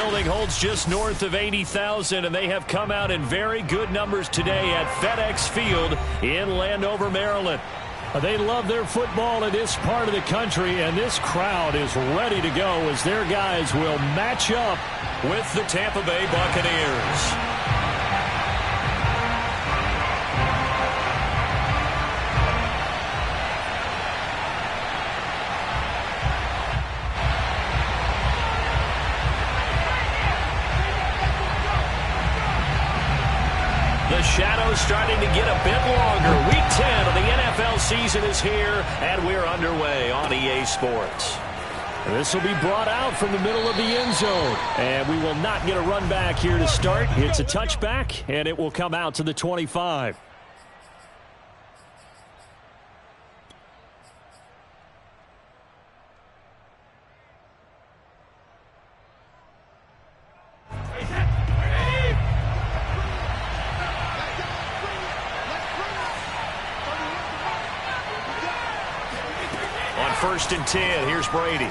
building holds just north of 80,000, and they have come out in very good numbers today at FedEx Field in Landover, Maryland. They love their football in this part of the country, and this crowd is ready to go as their guys will match up with the Tampa Bay Buccaneers. The shadow's starting to get a bit longer. Week 10 of the NFL season is here, and we're underway on EA Sports. This will be brought out from the middle of the end zone, and we will not get a run back here to start. It's a touchback, and it will come out to the 25. First and 10. Here's Brady.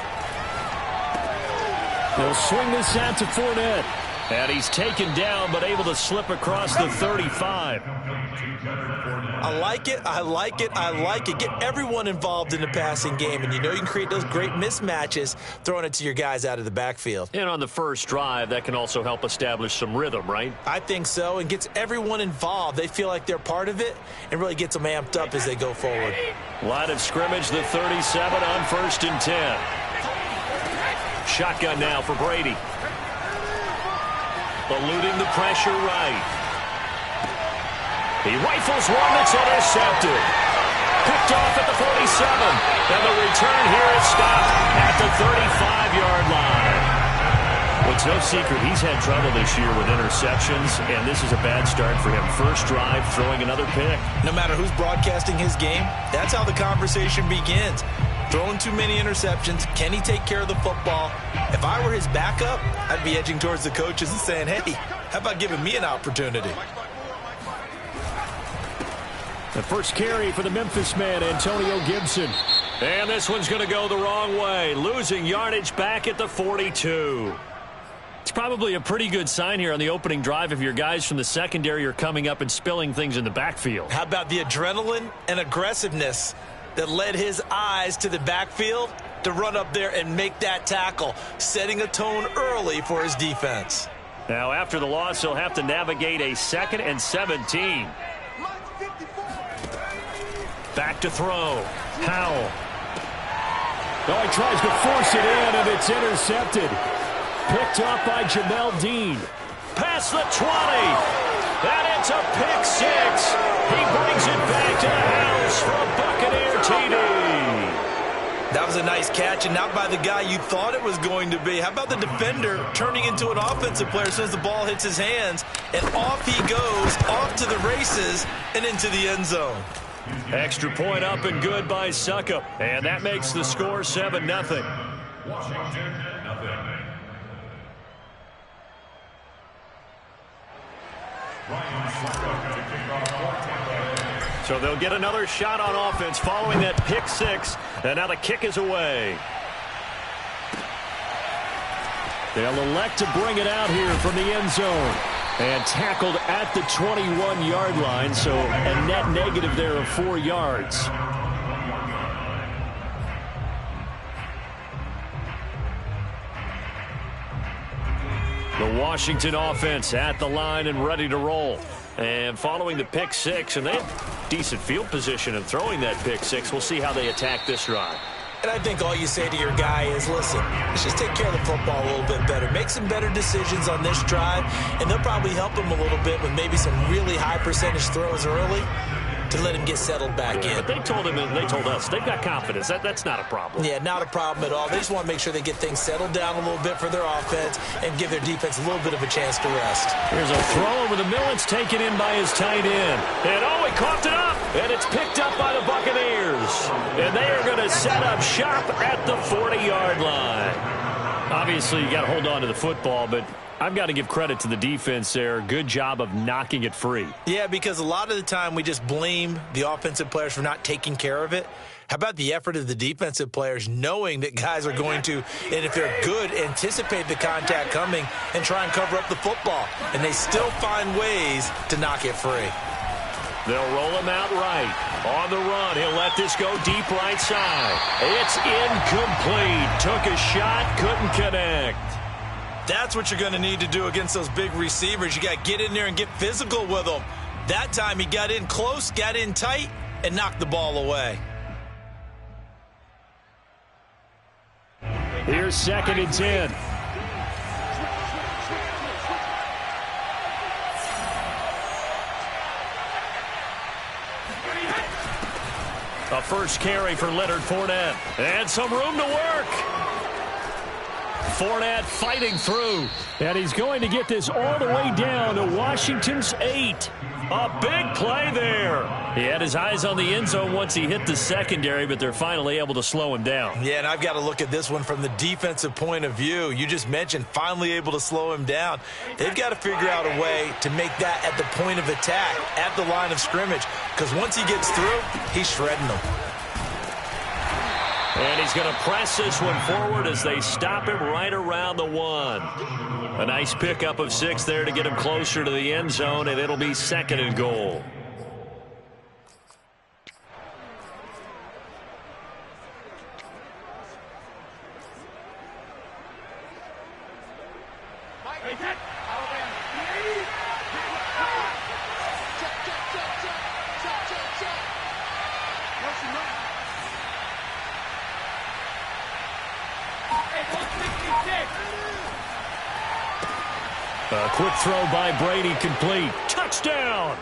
They'll swing this out to Fournette. And he's taken down, but able to slip across the 35. I like it. I like it. I like it. Get everyone involved in the passing game, and you know you can create those great mismatches throwing it to your guys out of the backfield. And on the first drive, that can also help establish some rhythm, right? I think so, and gets everyone involved. They feel like they're part of it and really gets them amped up as they go forward. Line of scrimmage, the 37 on first and 10. Shotgun now for Brady. Eluding the pressure right. He rifles one that's intercepted. Picked off at the 47. And the return here is stopped at the 35-yard line. Well, it's no secret he's had trouble this year with interceptions, and this is a bad start for him. First drive, throwing another pick. No matter who's broadcasting his game, that's how the conversation begins. Throwing too many interceptions. Can he take care of the football? If I were his backup, I'd be edging towards the coaches and saying, hey, how about giving me an opportunity? The first carry for the Memphis man, Antonio Gibson. And this one's going to go the wrong way. Losing yardage back at the 42. It's probably a pretty good sign here on the opening drive if your guys from the secondary are coming up and spilling things in the backfield. How about the adrenaline and aggressiveness that led his eyes to the backfield to run up there and make that tackle, setting a tone early for his defense. Now, after the loss, he'll have to navigate a 2nd and 17. Back to throw. Howell. Oh, he tries to force it in, and it's intercepted. Picked up by Jamel Dean. Past the 20. And it's a pick six. He brings it back to the house for a Buccaneer TD. That was a nice catch, and not by the guy you thought it was going to be. How about the defender turning into an offensive player as soon as the ball hits his hands, and off he goes, off to the races, and into the end zone. Extra point up and good by Suckup, and that makes the score 7-0. Washington, nothing. So they'll get another shot on offense following that pick six, and now the kick is away. They'll elect to bring it out here from the end zone. And tackled at the 21-yard line, so a net negative there of 4 yards. The Washington offense at the line and ready to roll. And following the pick six, and they have decent field position and throwing that pick six. We'll see how they attack this drive. And I think all you say to your guy is, listen, let's just take care of the football a little bit better. Make some better decisions on this drive, and they'll probably help him a little bit with maybe some really high percentage throws early to let him get settled back in. But they told him, and they told us, they've got confidence. That's not a problem. Yeah, not a problem at all. They just want to make sure they get things settled down a little bit for their offense and give their defense a little bit of a chance to rest. Here's a throw over the middle. It's taken in by his tight end. And oh, he coughed it up. And it's picked up by the Buccaneers. And they are going to set up shop at the 40-yard line. Obviously, you got to hold on to the football, but I've got to give credit to the defense there. Good job of knocking it free. Yeah, because a lot of the time we just blame the offensive players for not taking care of it. How about the effort of the defensive players knowing that guys are going to, and if they're good, anticipate the contact coming and try and cover up the football. And they still find ways to knock it free. They'll roll him out right. On the run, he'll let this go deep right side. It's incomplete. Took a shot, couldn't connect. That's what you're going to need to do against those big receivers. You got to get in there and get physical with them. That time he got in close, got in tight, and knocked the ball away. Here's 2nd and 10. A first carry for Leonard Fournette. And some room to work. Fournette fighting through. And he's going to get this all the way down to Washington's 8. A big play there. He had his eyes on the end zone once he hit the secondary, but they're finally able to slow him down. Yeah, and I've got to look at this one from the defensive point of view. You just mentioned finally able to slow him down. They've got to figure out a way to make that at the point of attack, at the line of scrimmage, because once he gets through, he's shredding them. And he's going to press this one forward as they stop him right around the 1. A nice pickup of 6 there to get him closer to the end zone, and it'll be 2nd and goal. A quick throw by Brady, complete. Touchdown!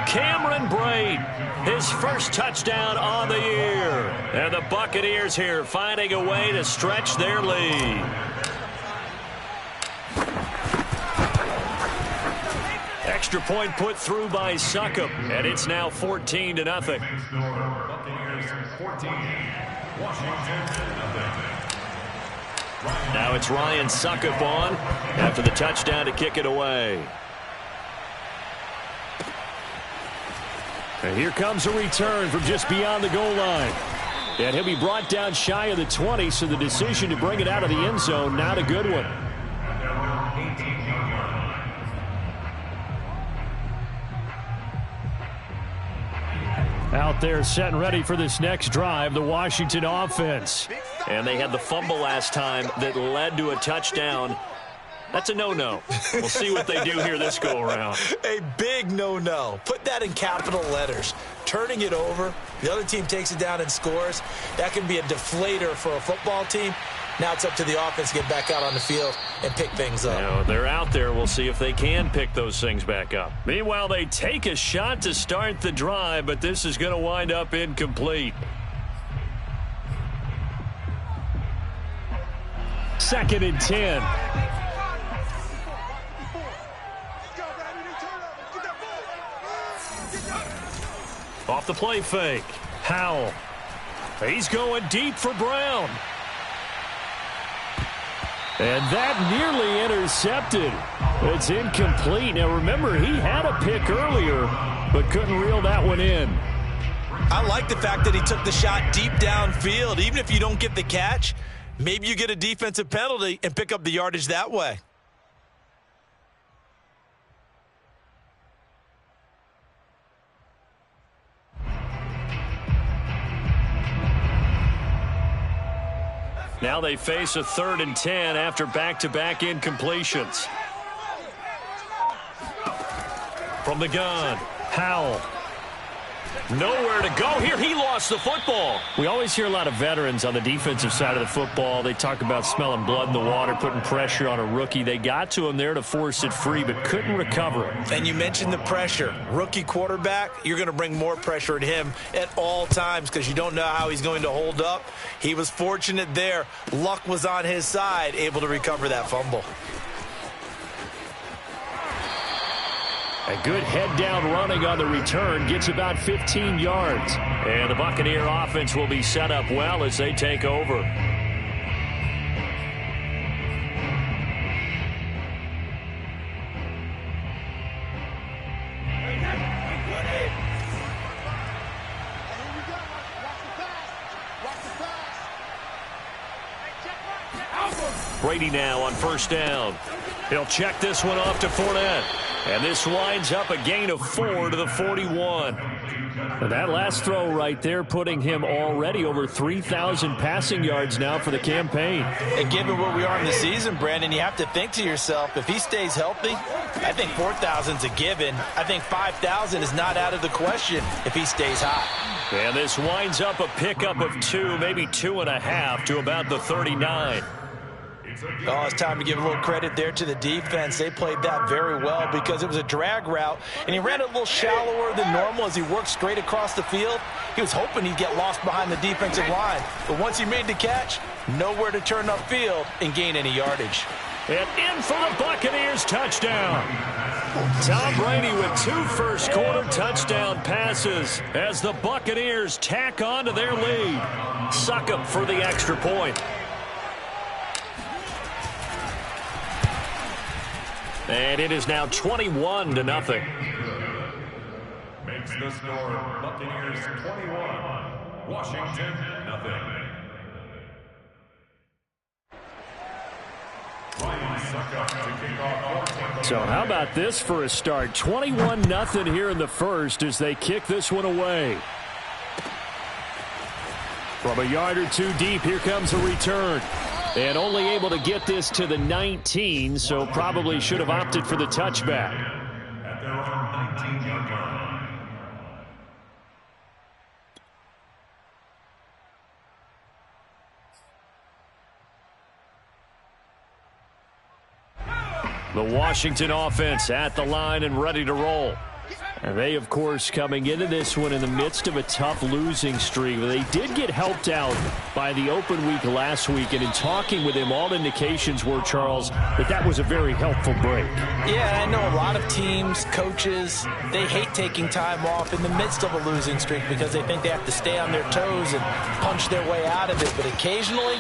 Cameron Brate, his first touchdown on the year. And the Buccaneers here finding a way to stretch their lead. Extra point put through by Succop, and it's now 14-0. Buccaneers 14, Washington 0. Now it's Ryan Succop on after the touchdown to kick it away. And here comes a return from just beyond the goal line. And he'll be brought down shy of the 20, so the decision to bring it out of the end zone, not a good one. Out there set and ready for this next drive, the Washington offense. And they had the fumble last time that led to a touchdown. That's a no-no. We'll see what they do here this go-around. A big no-no. Put that in capital letters. Turning it over, the other team takes it down and scores. That can be a deflator for a football team. Now it's up to the offense to get back out on the field and pick things up. Now, they're out there. We'll see if they can pick those things back up. Meanwhile, they take a shot to start the drive, but this is going to wind up incomplete. 2nd and 10. Off the play fake. Howell. He's going deep for Brown. And that nearly intercepted. It's incomplete. Now, remember, he had a pick earlier, but couldn't reel that one in. I like the fact that he took the shot deep downfield. Even if you don't get the catch, maybe you get a defensive penalty and pick up the yardage that way. Now they face a 3rd and 10 after back-to-back incompletions. From the gun, Howell. Nowhere to go here. He lost the football. We always hear a lot of veterans on the defensive side of the football. They talk about smelling blood in the water, putting pressure on a rookie. They got to him there to force it free, but couldn't recover it. And you mentioned the pressure. Rookie quarterback, you're going to bring more pressure at him at all times because you don't know how he's going to hold up. He was fortunate there. Luck was on his side, able to recover that fumble. A good head-down running on the return gets about 15 yards. And the Buccaneer offense will be set up well as they take over. Brady now on first down. He'll check this one off to Fournette. And this winds up a gain of 4 to the 41. And that last throw right there putting him already over 3,000 passing yards now for the campaign. And given where we are in the season, Brandon, you have to think to yourself, if he stays healthy, I think 4,000 is a given. I think 5,000 is not out of the question if he stays hot. And this winds up a pickup of 2, maybe 2.5 to about the 39. Oh, it's time to give a little credit there to the defense. They played that very well because it was a drag route, and he ran it a little shallower than normal as he worked straight across the field. He was hoping he'd get lost behind the defensive line, but once he made the catch, nowhere to turn upfield and gain any yardage. And in for the Buccaneers touchdown. Tom Brady with 2 first-quarter touchdown passes as the Buccaneers tack on to their lead. Suck up for the extra point. And it is now 21 to nothing. Makes the score Buccaneers 21, Washington nothing. So how about this for a start? 21-0 here in the first as they kick this one away. From a yard or 2 deep, here comes a return. And only able to get this to the 19, so probably should have opted for the touchback. At their own 19-yard line. The Washington offense at the line and ready to roll. And they, of course, coming into this one in the midst of a tough losing streak. They did get helped out by the open week last week, and in talking with him, all indications were, Charles, that was a very helpful break. Yeah, I know a lot of teams, coaches, they hate taking time off in the midst of a losing streak because they think they have to stay on their toes and punch their way out of it. But occasionally,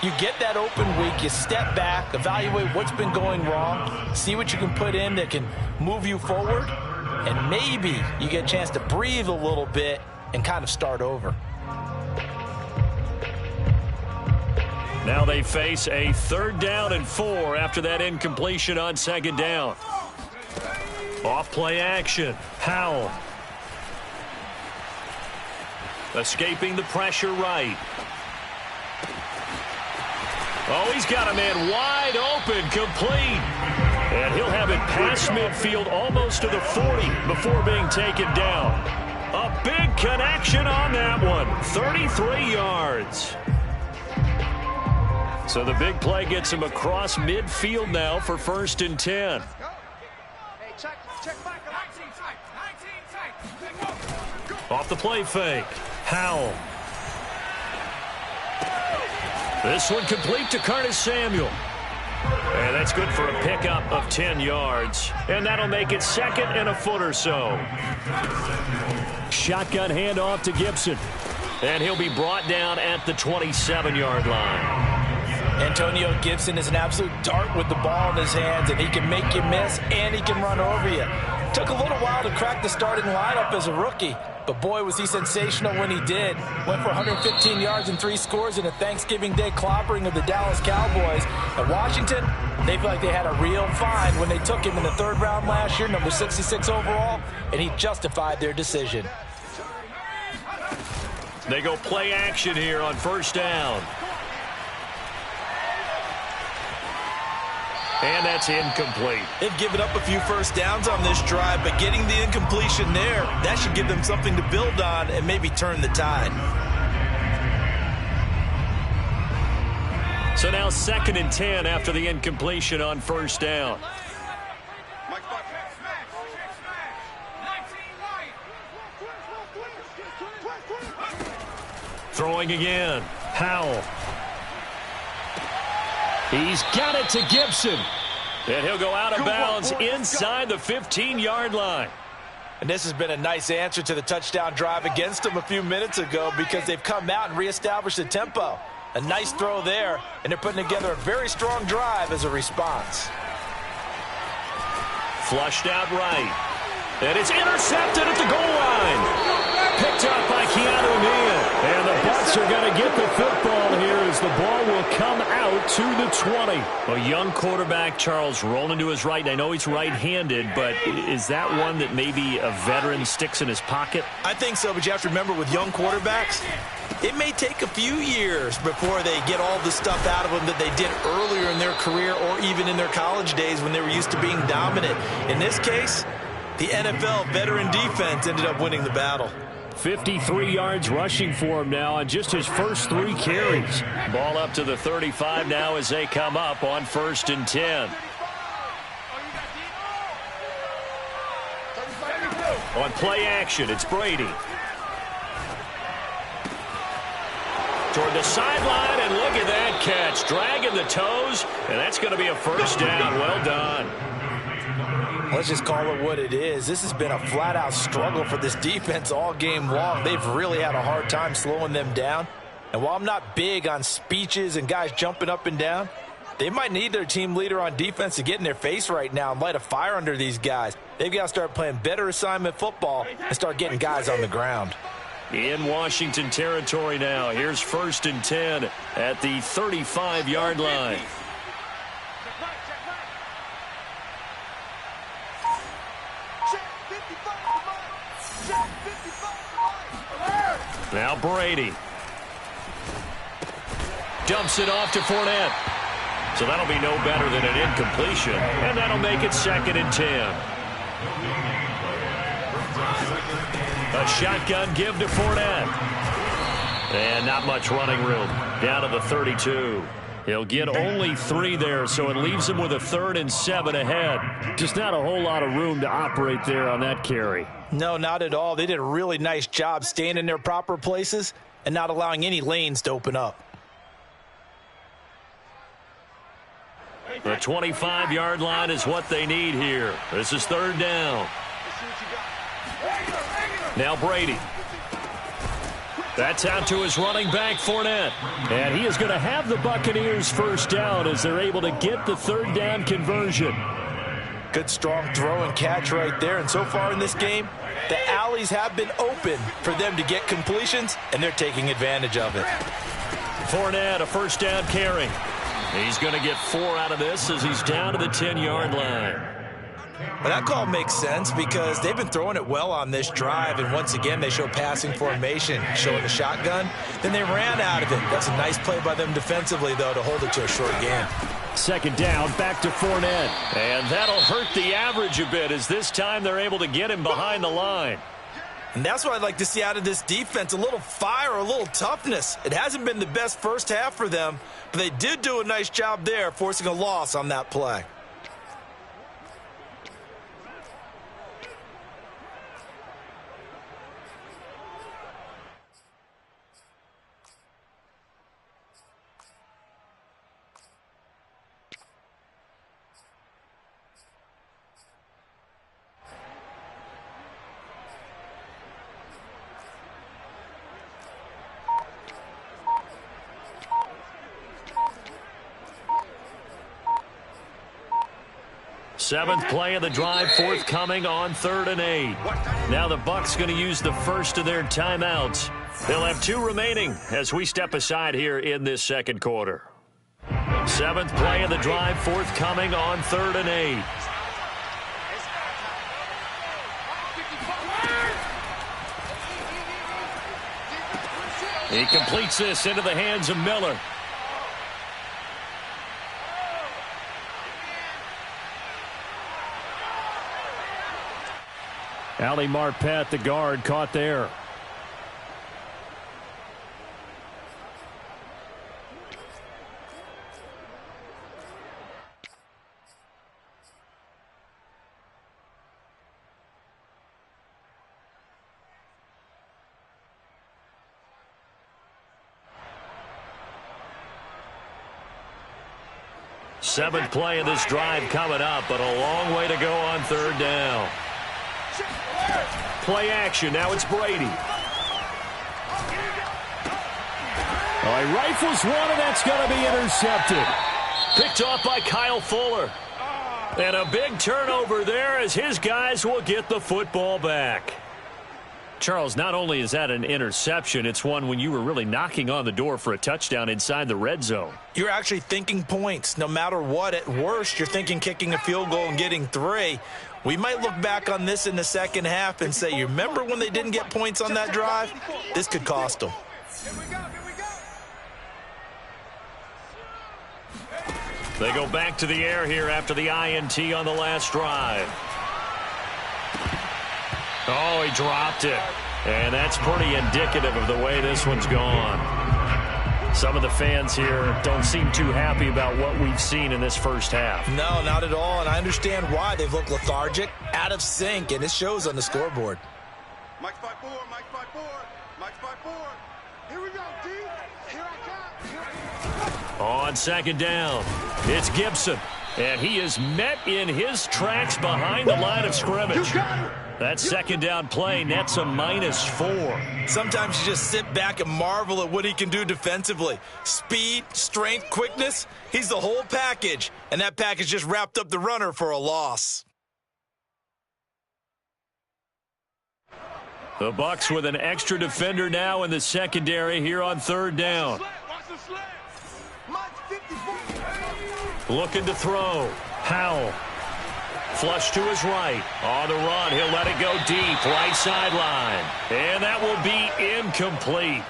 you get that open week, you step back, evaluate what's been going wrong, see what you can put in that can move you forward, and maybe you get a chance to breathe a little bit and kind of start over. Now they face a 3rd down and 4 after that incompletion on 2nd down. Off play action. Howell. Escaping the pressure right. Oh, he's got a man wide open, complete. And he'll have it past midfield almost to the 40 before being taken down. A big connection on that one. 33 yards. So the big play gets him across midfield now for 1st and 10. Off the play fake. Howell. This one complete to Curtis Samuel. And that's good for a pickup of 10 yards. And that'll make it 2nd and a foot or so. Shotgun handoff to Gibson. And he'll be brought down at the 27-yard line. Antonio Gibson is an absolute dart with the ball in his hands, and he can make you miss, and he can run over you. Took a little while to crack the starting lineup as a rookie, but boy, was he sensational when he did. Went for 115 yards and 3 scores in a Thanksgiving Day clobbering of the Dallas Cowboys. At Washington, they feel like they had a real find when they took him in the 3rd round last year, number 66 overall, and he justified their decision. They go play action here on 1st down. And that's incomplete. They've given up a few first downs on this drive, but getting the incompletion there, that should give them something to build on and maybe turn the tide. So now 2nd and 10 after the incompletion on 1st down. Throwing again. Howell. He's got it to Gibson. And he'll go out of bounds inside the 15-yard line. And this has been a nice answer to the touchdown drive against them a few minutes ago because they've come out and reestablished the tempo. A nice throw there, and they're putting together a very strong drive as a response. Flushed out right. And it's intercepted at the goal line. Picked up by Keanu Neal. And the Bucs are going to get the football here as as the ball will come out to the 20. A young quarterback, Charles, rolling to his right. I know he's right-handed, but is that one that maybe a veteran sticks in his pocket? I think so, but you have to remember with young quarterbacks, it may take a few years before they get all the stuff out of them that they did earlier in their career or even in their college days when they were used to being dominant. In this case, the NFL veteran defense ended up winning the battle. 53 yards rushing for him now on just his first 3 carries. Ball up to the 35 now as they come up on 1st and 10. On play action, it's Brady. Toward the sideline, and look at that catch. Dragging the toes, and that's going to be a first down. Well done. Let's just call it what it is. This has been a flat-out struggle for this defense all game long. They've really had a hard time slowing them down. And while I'm not big on speeches and guys jumping up and down, they might need their team leader on defense to get in their face right now and light a fire under these guys. They've got to start playing better assignment football and start getting guys on the ground. In Washington territory now. Here's 1st and 10 at the 35-yard line. Now Brady. Dumps it off to Fournette. So that'll be no better than an incompletion. And that'll make it 2nd and 10. A shotgun give to Fournette. And not much running room. Down to the 32. He'll get only 3 there, so it leaves him with a 3rd and 7 ahead. Just not a whole lot of room to operate there on that carry. No, not at all. They did a really nice job staying in their proper places and not allowing any lanes to open up. The 25-yard line is what they need here. This is 3rd down. Now Brady. That's out to his running back, Fournette. And he is going to have the Buccaneers first down as they're able to get the 3rd down conversion. Good, strong throw and catch right there. And so far in this game, the alleys have been open for them to get completions, and they're taking advantage of it. Fournette, a first down carry. He's going to get 4 out of this as he's down to the 10-yard line. Well, that call makes sense because they've been throwing it well on this drive, and once again they show passing formation, showing the shotgun. Then they ran out of it. That's a nice play by them defensively, though, to hold it to a short game. 2nd down, back to Fournette. And that'll hurt the average a bit as this time they're able to get him behind the line. And that's what I'd like to see out of this defense, a little fire, a little toughness. It hasn't been the best first half for them, but they did do a nice job there, forcing a loss on that play. Seventh play of the drive forthcoming on 3rd and 8. Now the Bucs going to use the first of their timeouts. They'll have 2 remaining as we step aside here in this 2nd quarter. 7th play of the drive forthcoming on 3rd and 8. He completes this into the hands of Miller. Ali Marpet, the guard, caught there. Seventh play of this drive coming up, but a long way to go on 3rd down. Play action. Now it's Brady. Oh, he rifles one, and that's going to be intercepted. Picked off by Kyle Fuller. And a big turnover there as his guys will get the football back. Charles, not only is that an interception, it's one when you were really knocking on the door for a touchdown inside the red zone. You're actually thinking points. No matter what, at worst, you're thinking kicking a field goal and getting 3. We might look back on this in the second half and say, you remember when they didn't get points on that drive? This could cost them. They go back to the air here after the INT on the last drive. Oh, he dropped it. And that's pretty indicative of the way this one's gone. Some of the fans here don't seem too happy about what we've seen in this first half. No, not at all, and I understand why. They've looked lethargic, out of sync, and it shows on the scoreboard. Mike's 5-4, Mike's 5-4, Mike's 5-4. Here we go, D. Here I come. On second down, it's Gibson. And he is met in his tracks behind the line of scrimmage. That second down play nets a -4. Sometimes you just sit back and marvel at what he can do defensively. Speed, strength, quickness, he's the whole package. And that package just wrapped up the runner for a loss. The Bucs with an extra defender now in the secondary here on third down. Looking to throw. Howell. Flush to his right. On the run, he'll let it go deep. Right sideline. And that will be incomplete.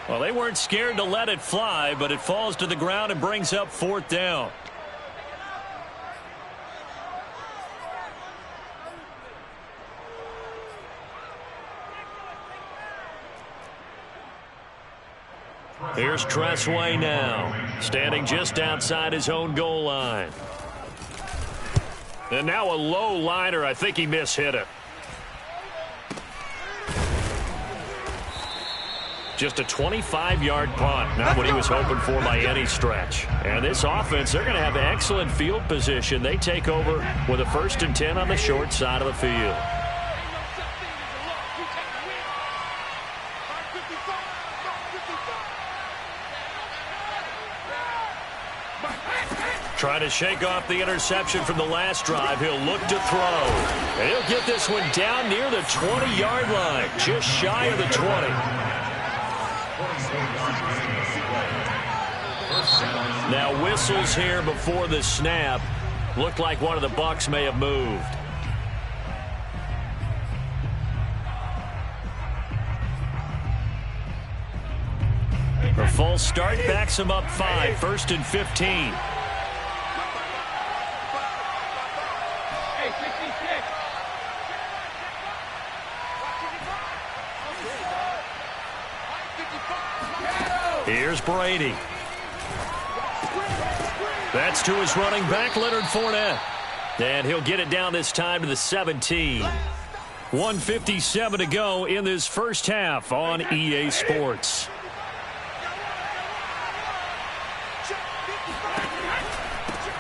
Well, they weren't scared to let it fly, but it falls to the ground and brings up fourth down. Here's Tressway now, standing just outside his own goal line. And now a low liner. I think he mishit it. Just a 25-yard punt. Not what he was hoping for by any stretch. And this offense, they're going to have excellent field position. They take over with a 1st and 10 on the short side of the field. Trying to shake off the interception from the last drive. He'll look to throw. And he'll get this one down near the 20-yard line, just shy of the 20. Now whistles here before the snap. Looked like one of the Bucs may have moved. The false start backs him up 5, 1st and 15. Here's Brady. That's to his running back, Leonard Fournette. And he'll get it down this time to the 17. 1:57 to go in this first half on EA Sports.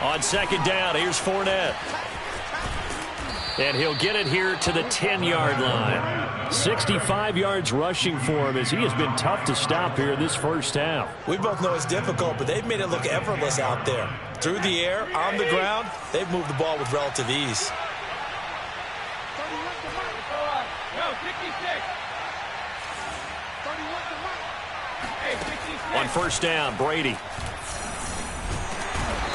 On second down, here's Fournette. And he'll get it here to the 10-yard line. 65 yards rushing for him as he has been tough to stop here this first half. We both know it's difficult, but they've made it look effortless out there. Through the air, on the ground, they've moved the ball with relative ease. On first down, Brady.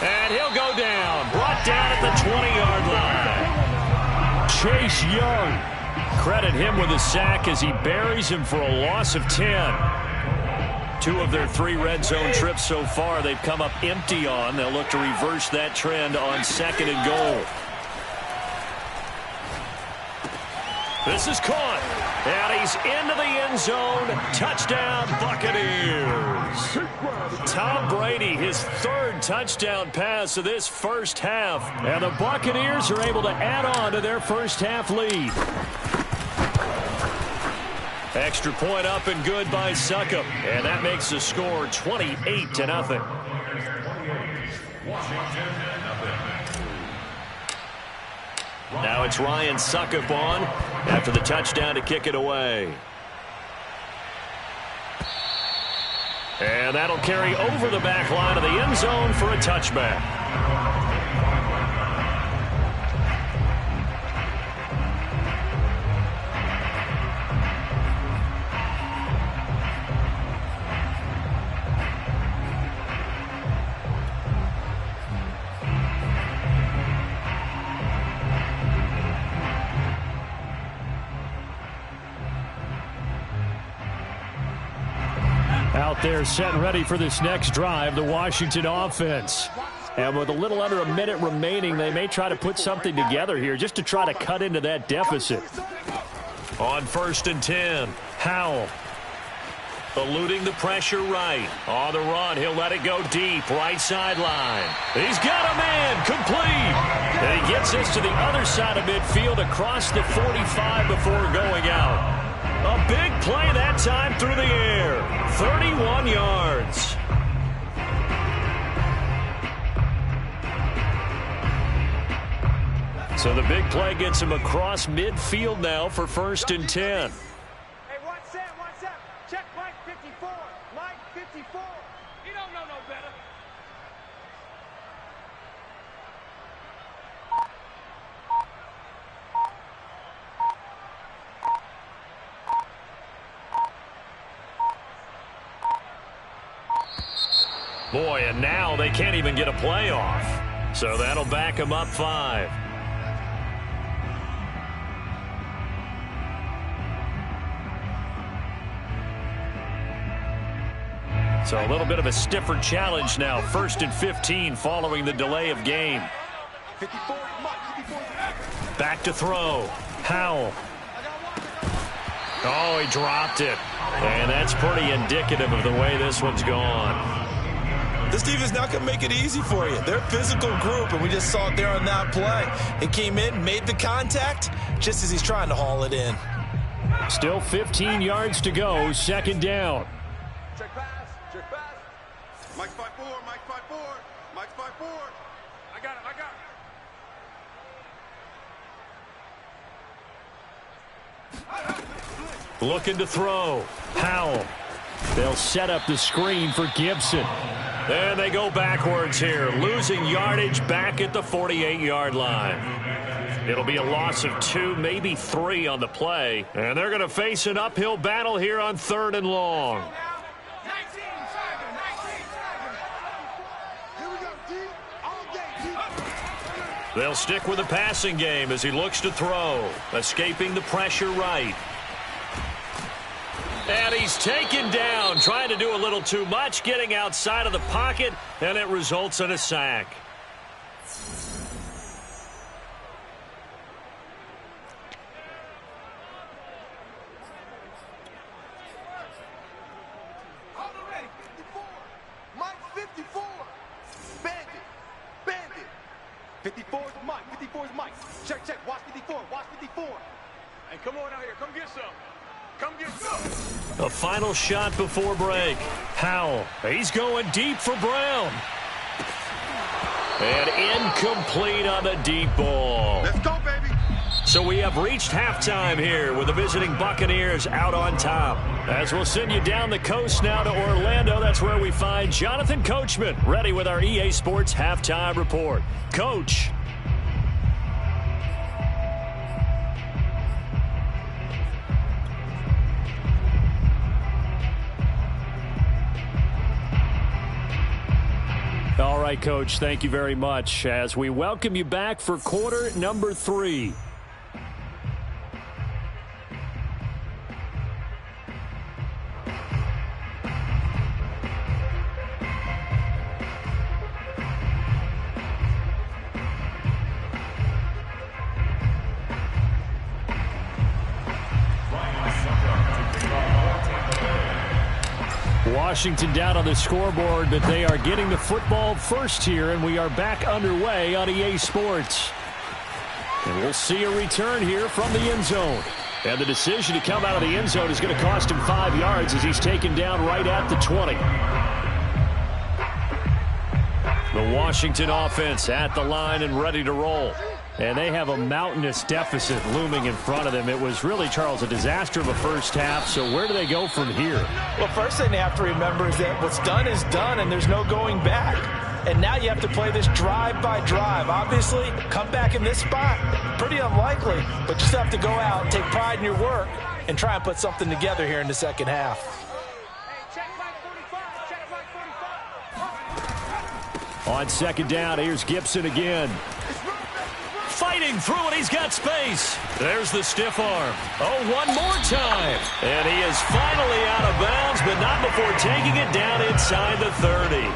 And he'll go down. Brought down at the 20-yard line. Chase Young. Credit him with a sack as he buries him for a loss of 10. 2 of their 3 red zone trips so far they've come up empty on. They'll look to reverse that trend on 2nd and goal. This is caught. And he's into the end zone. Touchdown, Buccaneers. Tom Brady, his 3rd touchdown pass of this first half. And the Buccaneers are able to add on to their first half lead. Extra point up and good by Succop. And that makes the score 28-0. Now it's Ryan Succop on after the touchdown to kick it away. And that'll carry over the back line of the end zone for a touchback. Out there set and ready for this next drive, the Washington offense. And with a little under a minute remaining, they may try to put something together here just to try to cut into that deficit. On 1st and 10, Howell. Eluding the pressure right. On the run, he'll let it go deep, right sideline. He's got a man, complete. And he gets this to the other side of midfield across the 45 before going out. A big play that time through the air. 31 yards. So the big play gets him across midfield now for 1st and 10. Hey, what's that? What's that? Check Mike 54. Mike 54. You don't know no better. Boy, and now they can't even get a play off. So that'll back them up 5. So a little bit of a stiffer challenge now. 1st and 15 following the delay of game. 54. Back to throw. Howell. Oh, he dropped it. And that's pretty indicative of the way this one's gone. This defense not going to make it easy for you. They're a physical group, and we just saw it there on that play. It came in, made the contact, just as he's trying to haul it in. Still 15 yards to go, 2nd down. Check pass. Check pass. Mike 54. Mike 54. Mike 54. I got him. I got him. Looking to throw. Howell. They'll set up the screen for Gibson. And they go backwards here, losing yardage back at the 48-yard line. It'll be a loss of 2, maybe 3 on the play. And they're going to face an uphill battle here on 3rd and long. They'll stick with the passing game as he looks to throw, escaping the pressure right. And he's taken down, trying to do a little too much, getting outside of the pocket, and it results in a sack. Mike 54. Bandit. Bandit. 54 is Mike. 54 is Mike. Check, check. Watch 54. Watch 54. Hey, come on out here. Come get some. Come get some. A final shot before break. Howell. He's going deep for Brown. And incomplete on the deep ball. Let's go, baby. So we have reached halftime here with the visiting Buccaneers out on top. As we'll send you down the coast now to Orlando, that's where we find Jonathan Coachman ready with our EA Sports halftime report. Coach. All right, Coach, thank you very much as we welcome you back for quarter number 3. Washington down on the scoreboard, but they are getting the football first here, and we are back underway on EA Sports. And we'll see a return here from the end zone. And the decision to come out of the end zone is going to cost him 5 yards as he's taken down right at the 20. The Washington offense at the line and ready to roll. And they have a mountainous deficit looming in front of them. It was really, Charles, a disaster of a first half. So where do they go from here? Well, first thing they have to remember is that what's done is done, and there's no going back. And now you have to play this drive by drive. Obviously, come back in this spot, pretty unlikely, but just have to go out, take pride in your work, and try and put something together here in the second half. On second down, here's Gibson again. Fighting through it, he's got space. There's the stiff arm. Oh, one more time. And he is finally out of bounds but not before taking it down inside the 30.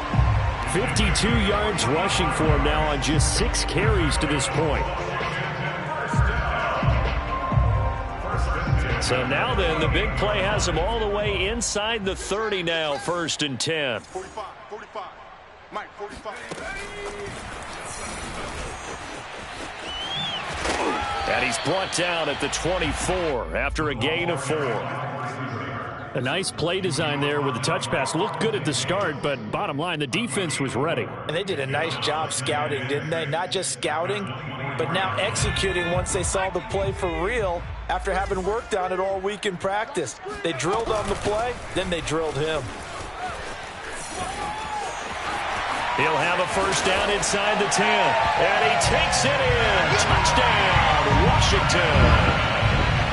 52 yards rushing for him now on just 6 carries to this point. So now then, the big play has him all the way inside the 30 now, 1st and 10. 45, 45. Mike, 45. And he's brought down at the 24 after a gain of 4. A nice play design there with the touch pass. Looked good at the start, but bottom line, the defense was ready. And they did a nice job scouting, didn't they? Not just scouting, but now executing once they saw the play for real after having worked on it all week in practice. They drilled on the play, then they drilled him. He'll have a 1st down inside the 10. And he takes it in. Touchdown, Washington.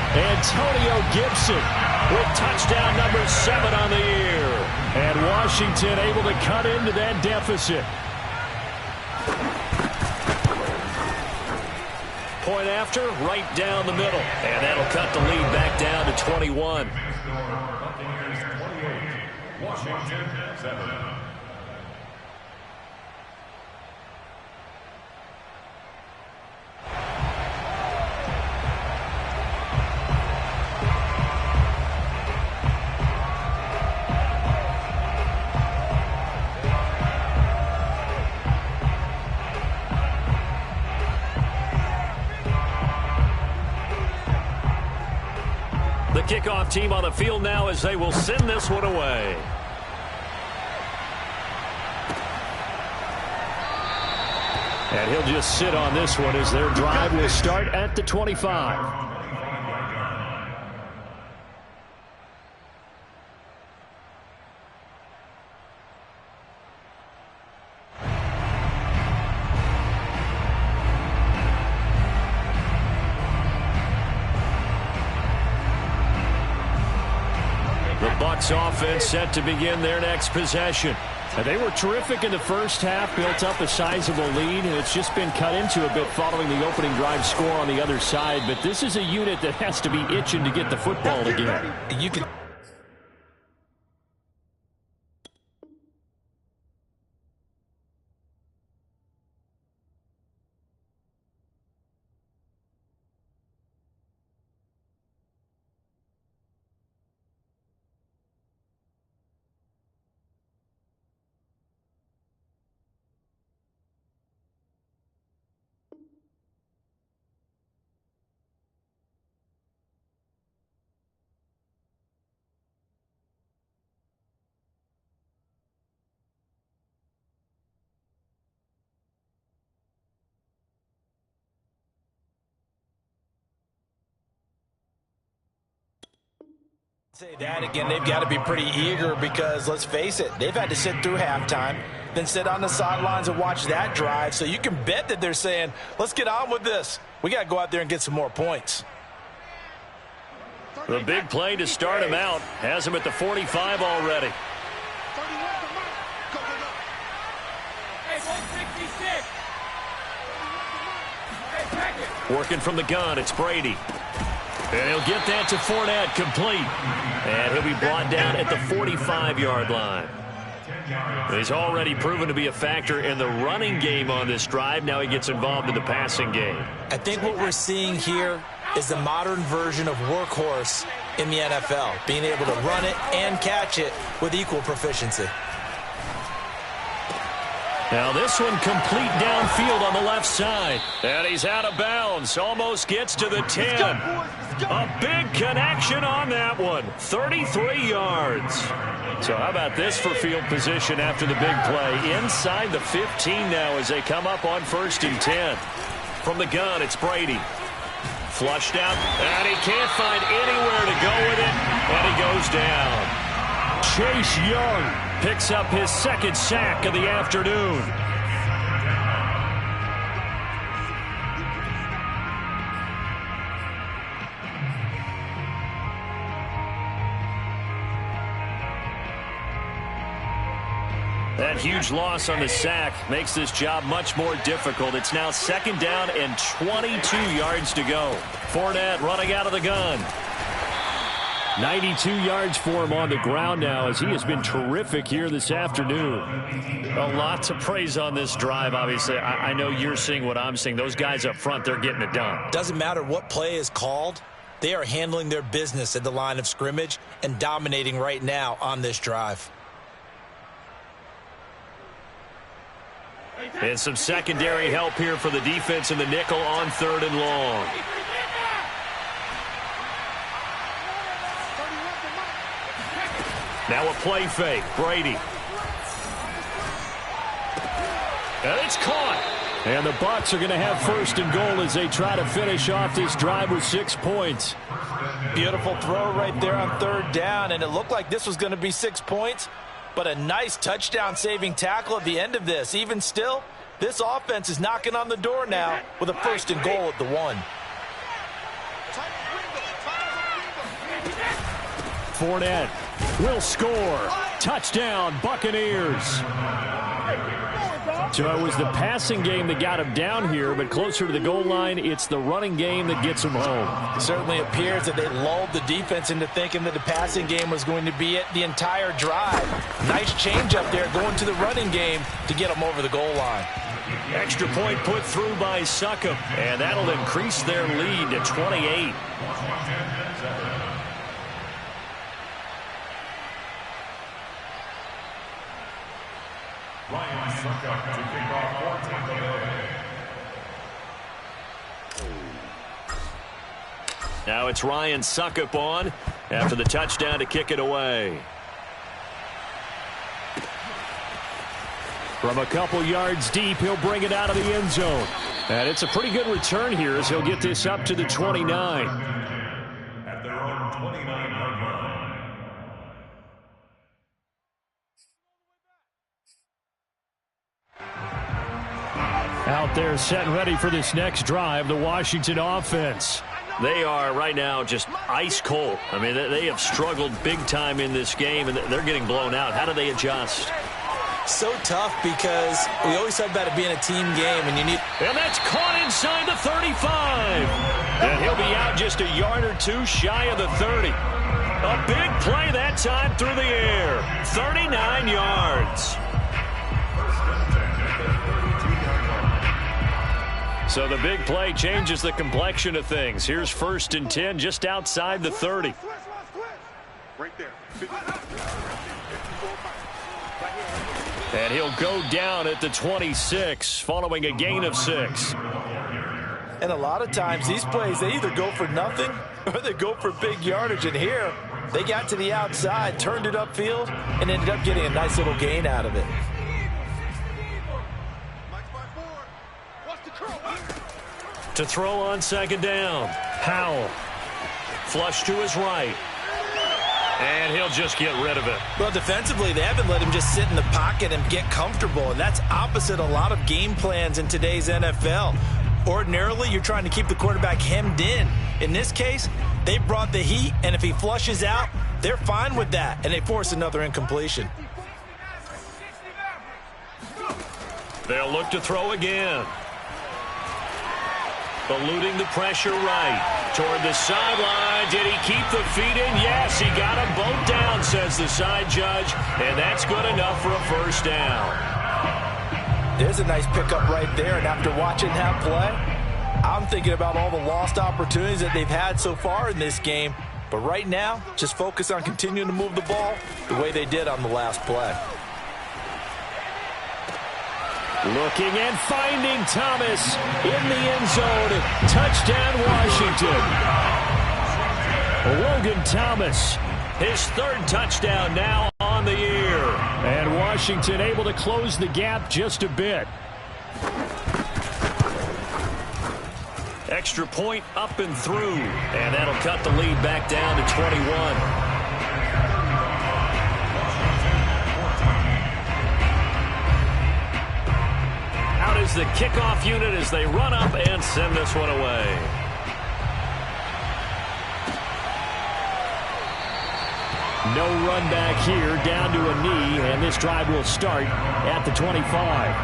Antonio Gibson with touchdown number 7 on the year. And Washington able to cut into that deficit. Point after, right down the middle. And that'll cut the lead back down to 21. Buccaneers 28, Washington 7. The kickoff team on the field now as they will send this one away. And he'll just sit on this one as their drive will start at the 25. Offense set to begin their next possession. And they were terrific in the first half, built up a sizable lead, and it's just been cut into a bit following the opening drive score on the other side. But this is a unit that has to be itching to get the football again. You can. Say that again, they've got to be pretty eager because, let's face it, they've had to sit through halftime, then sit on the sidelines and watch that drive. So you can bet that they're saying, let's get on with this. We got to go out there and get some more points. The big play to start him out has him at the 45 already. Working from the gun, it's Brady. And he'll get that to Fournette, complete. And he'll be brought down at the 45-yard line. He's already proven to be a factor in the running game on this drive. Now he gets involved in the passing game. I think what we're seeing here is the modern version of workhorse in the NFL, being able to run it and catch it with equal proficiency. Now this one complete downfield on the left side. And he's out of bounds. Almost gets to the 10. A big connection on that one. 33 yards. So how about this for field position after the big play? Inside the 15 now as they come up on 1st and 10. From the gun, it's Brady. Flushed out. And he can't find anywhere to go with it. And he goes down. Chase Young picks up his 2nd sack of the afternoon. That huge loss on the sack makes this job much more difficult. It's now 2nd down and 22 yards to go. Fournette running out of the gun. 92 yards for him on the ground now, as he has been terrific here this afternoon. A lot to praise on this drive, obviously. I know you're seeing what I'm seeing. Those guys up front, they're getting it done. Doesn't matter what play is called. They are handling their business at the line of scrimmage and dominating right now on this drive. And some secondary help here for the defense in the nickel on 3rd and long. Now a play fake. Brady. And it's caught. And the Bucs are going to have 1st and goal as they try to finish off this drive with 6 points. Beautiful throw right there on 3rd down, and it looked like this was going to be 6 points, but a nice touchdown-saving tackle at the end of this. Even still, this offense is knocking on the door now with a 1st and goal at the 1. Fournette will score. Touchdown, Buccaneers. So it was the passing game that got him down here, but closer to the goal line, it's the running game that gets him home. It certainly appears that they lulled the defense into thinking that the passing game was going to be it the entire drive. Nice change up there going to the running game to get them over the goal line. Extra point put through by Succop, and that'll increase their lead to 28. Ryan Succop to kick off 14th away. Now it's Ryan Succop on after the touchdown to kick it away. From a couple yards deep, he'll bring it out of the end zone. And it's a pretty good return here as he'll get this up to the 29. At their own 29-yard line. Out there set and ready for this next drive, the Washington offense. They are right now just ice cold. I mean, they have struggled big time in this game, and they're getting blown out. How do they adjust? So tough because we always talk about it being a team game, and you need... And that's caught inside the 35. And he'll be out just a yard or two shy of the 30. A big play that time through the air. 39 yards. So the big play changes the complexion of things. Here's 1st and 10 just outside the 30. Right there. And he'll go down at the 26 following a gain of 6. And a lot of times these plays, they either go for nothing or they go for big yardage. And here, they got to the outside, turned it upfield, and ended up getting a nice little gain out of it. To throw on 2nd down. Powell. Flush to his right. And he'll just get rid of it. Well, defensively, they haven't let him just sit in the pocket and get comfortable. And that's opposite a lot of game plans in today's NFL. Ordinarily, you're trying to keep the quarterback hemmed in. In this case, they brought the heat, and if he flushes out, they're fine with that, and they force another incompletion. They'll look to throw again. Eluding the pressure right. Toward the sideline. Did he keep the feet in? Yes, he got them both down, says the side judge. And that's good enough for a 1st down. There's a nice pickup right there. And after watching that play, I'm thinking about all the lost opportunities that they've had so far in this game. But right now, just focus on continuing to move the ball the way they did on the last play. Looking and finding Thomas in the end zone. Touchdown, Washington. Logan Thomas, his 3rd touchdown now on the year. And Washington able to close the gap just a bit. Extra point up and through. And that'll cut the lead back down to 21. Is the kickoff unit as they run up and send this one away. No run back here, down to a knee, and this drive will start at the 25.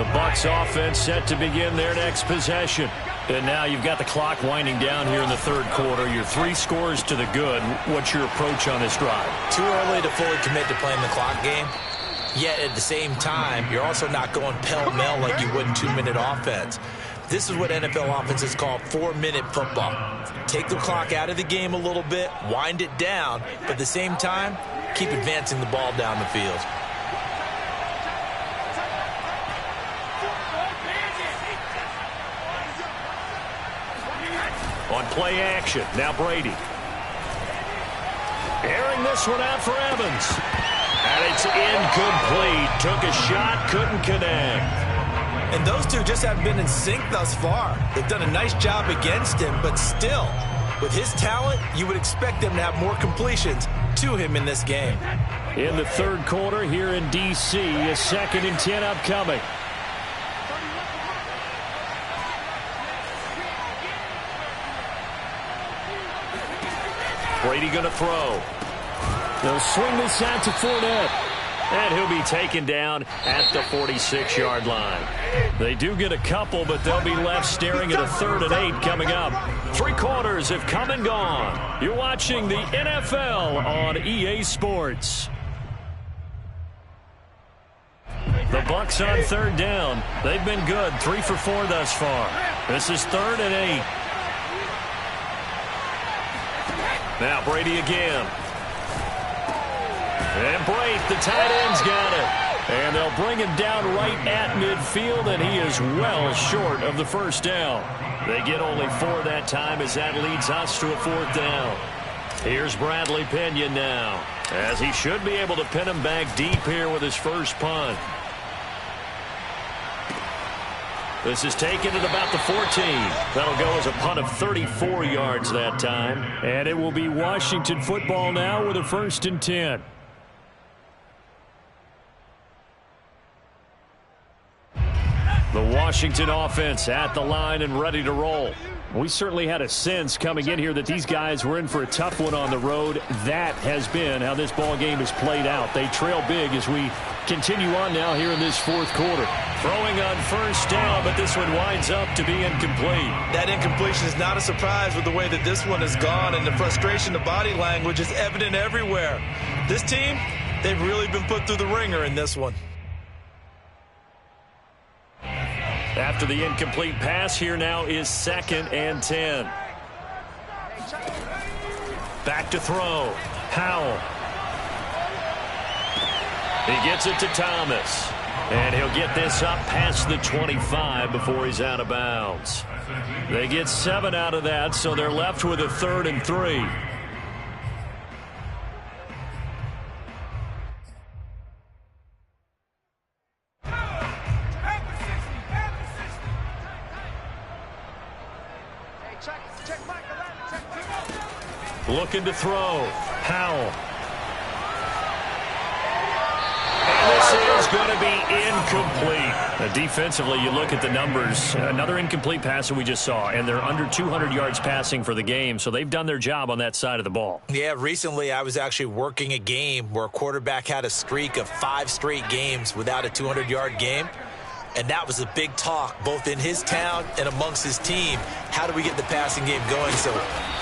The Bucs offense set to begin their next possession. And now you've got the clock winding down here in the third quarter. You're 3 scores to the good. What's your approach on this drive? Too early to fully commit to playing the clock game. Yet at the same time, you're also not going pell-mell like you would in 2-minute offense. This is what NFL offenses call 4-minute football. Take the clock out of the game a little bit, wind it down, but at the same time, keep advancing the ball down the field. On play action, now Brady. Airing this one out for Evans. And it's incomplete. Took a shot, couldn't connect. And those two just haven't been in sync thus far. They've done a nice job against him, but still, with his talent, you would expect them to have more completions to him in this game. In the third quarter here in D.C., a 2nd and 10 upcoming. Brady going to throw. They'll swing this out to Fournette. And he'll be taken down at the 46-yard line. They do get a couple, but they'll be left staring at a 3rd and 8 coming up. 3 quarters have come and gone. You're watching the NFL on EA Sports. The Bucs on 3rd down. They've been good. 3 for 4 thus far. This is 3rd and 8. Now Brady again. And Brate, the tight end's got it. And they'll bring him down right at midfield, and he is well short of the 1st down. They get only 4 that time as that leads us to a 4th down. Here's Bradley Pinion now, as he should be able to pin him back deep here with his first punt. This is taken at about the 14. That'll go as a punt of 34 yards that time. And it will be Washington football now with a 1st and 10. The Washington offense at the line and ready to roll. We certainly had a sense coming in here that these guys were in for a tough one on the road. That has been how this ball game has played out. They trail big as we continue on now here in this 4th quarter. Throwing on 1st down, but this one winds up to be incomplete. That incompletion is not a surprise with the way that this one has gone, and the frustration, the body language is evident everywhere. This team, they've really been put through the ringer in this one. After the incomplete pass, here now is 2nd and 10. Back to throw. Howell. He gets it to Thomas. And he'll get this up past the 25 before he's out of bounds. They get 7 out of that, so they're left with a 3rd and 3. Looking to throw. Howell. And this is going to be incomplete. Defensively, you look at the numbers. Another incomplete pass that we just saw, and they're under 200 yards passing for the game, so they've done their job on that side of the ball. Yeah, recently I was actually working a game where a quarterback had a streak of 5 straight games without a 200-yard game. And that was a big talk, both in his town and amongst his team. How do we get the passing game going? So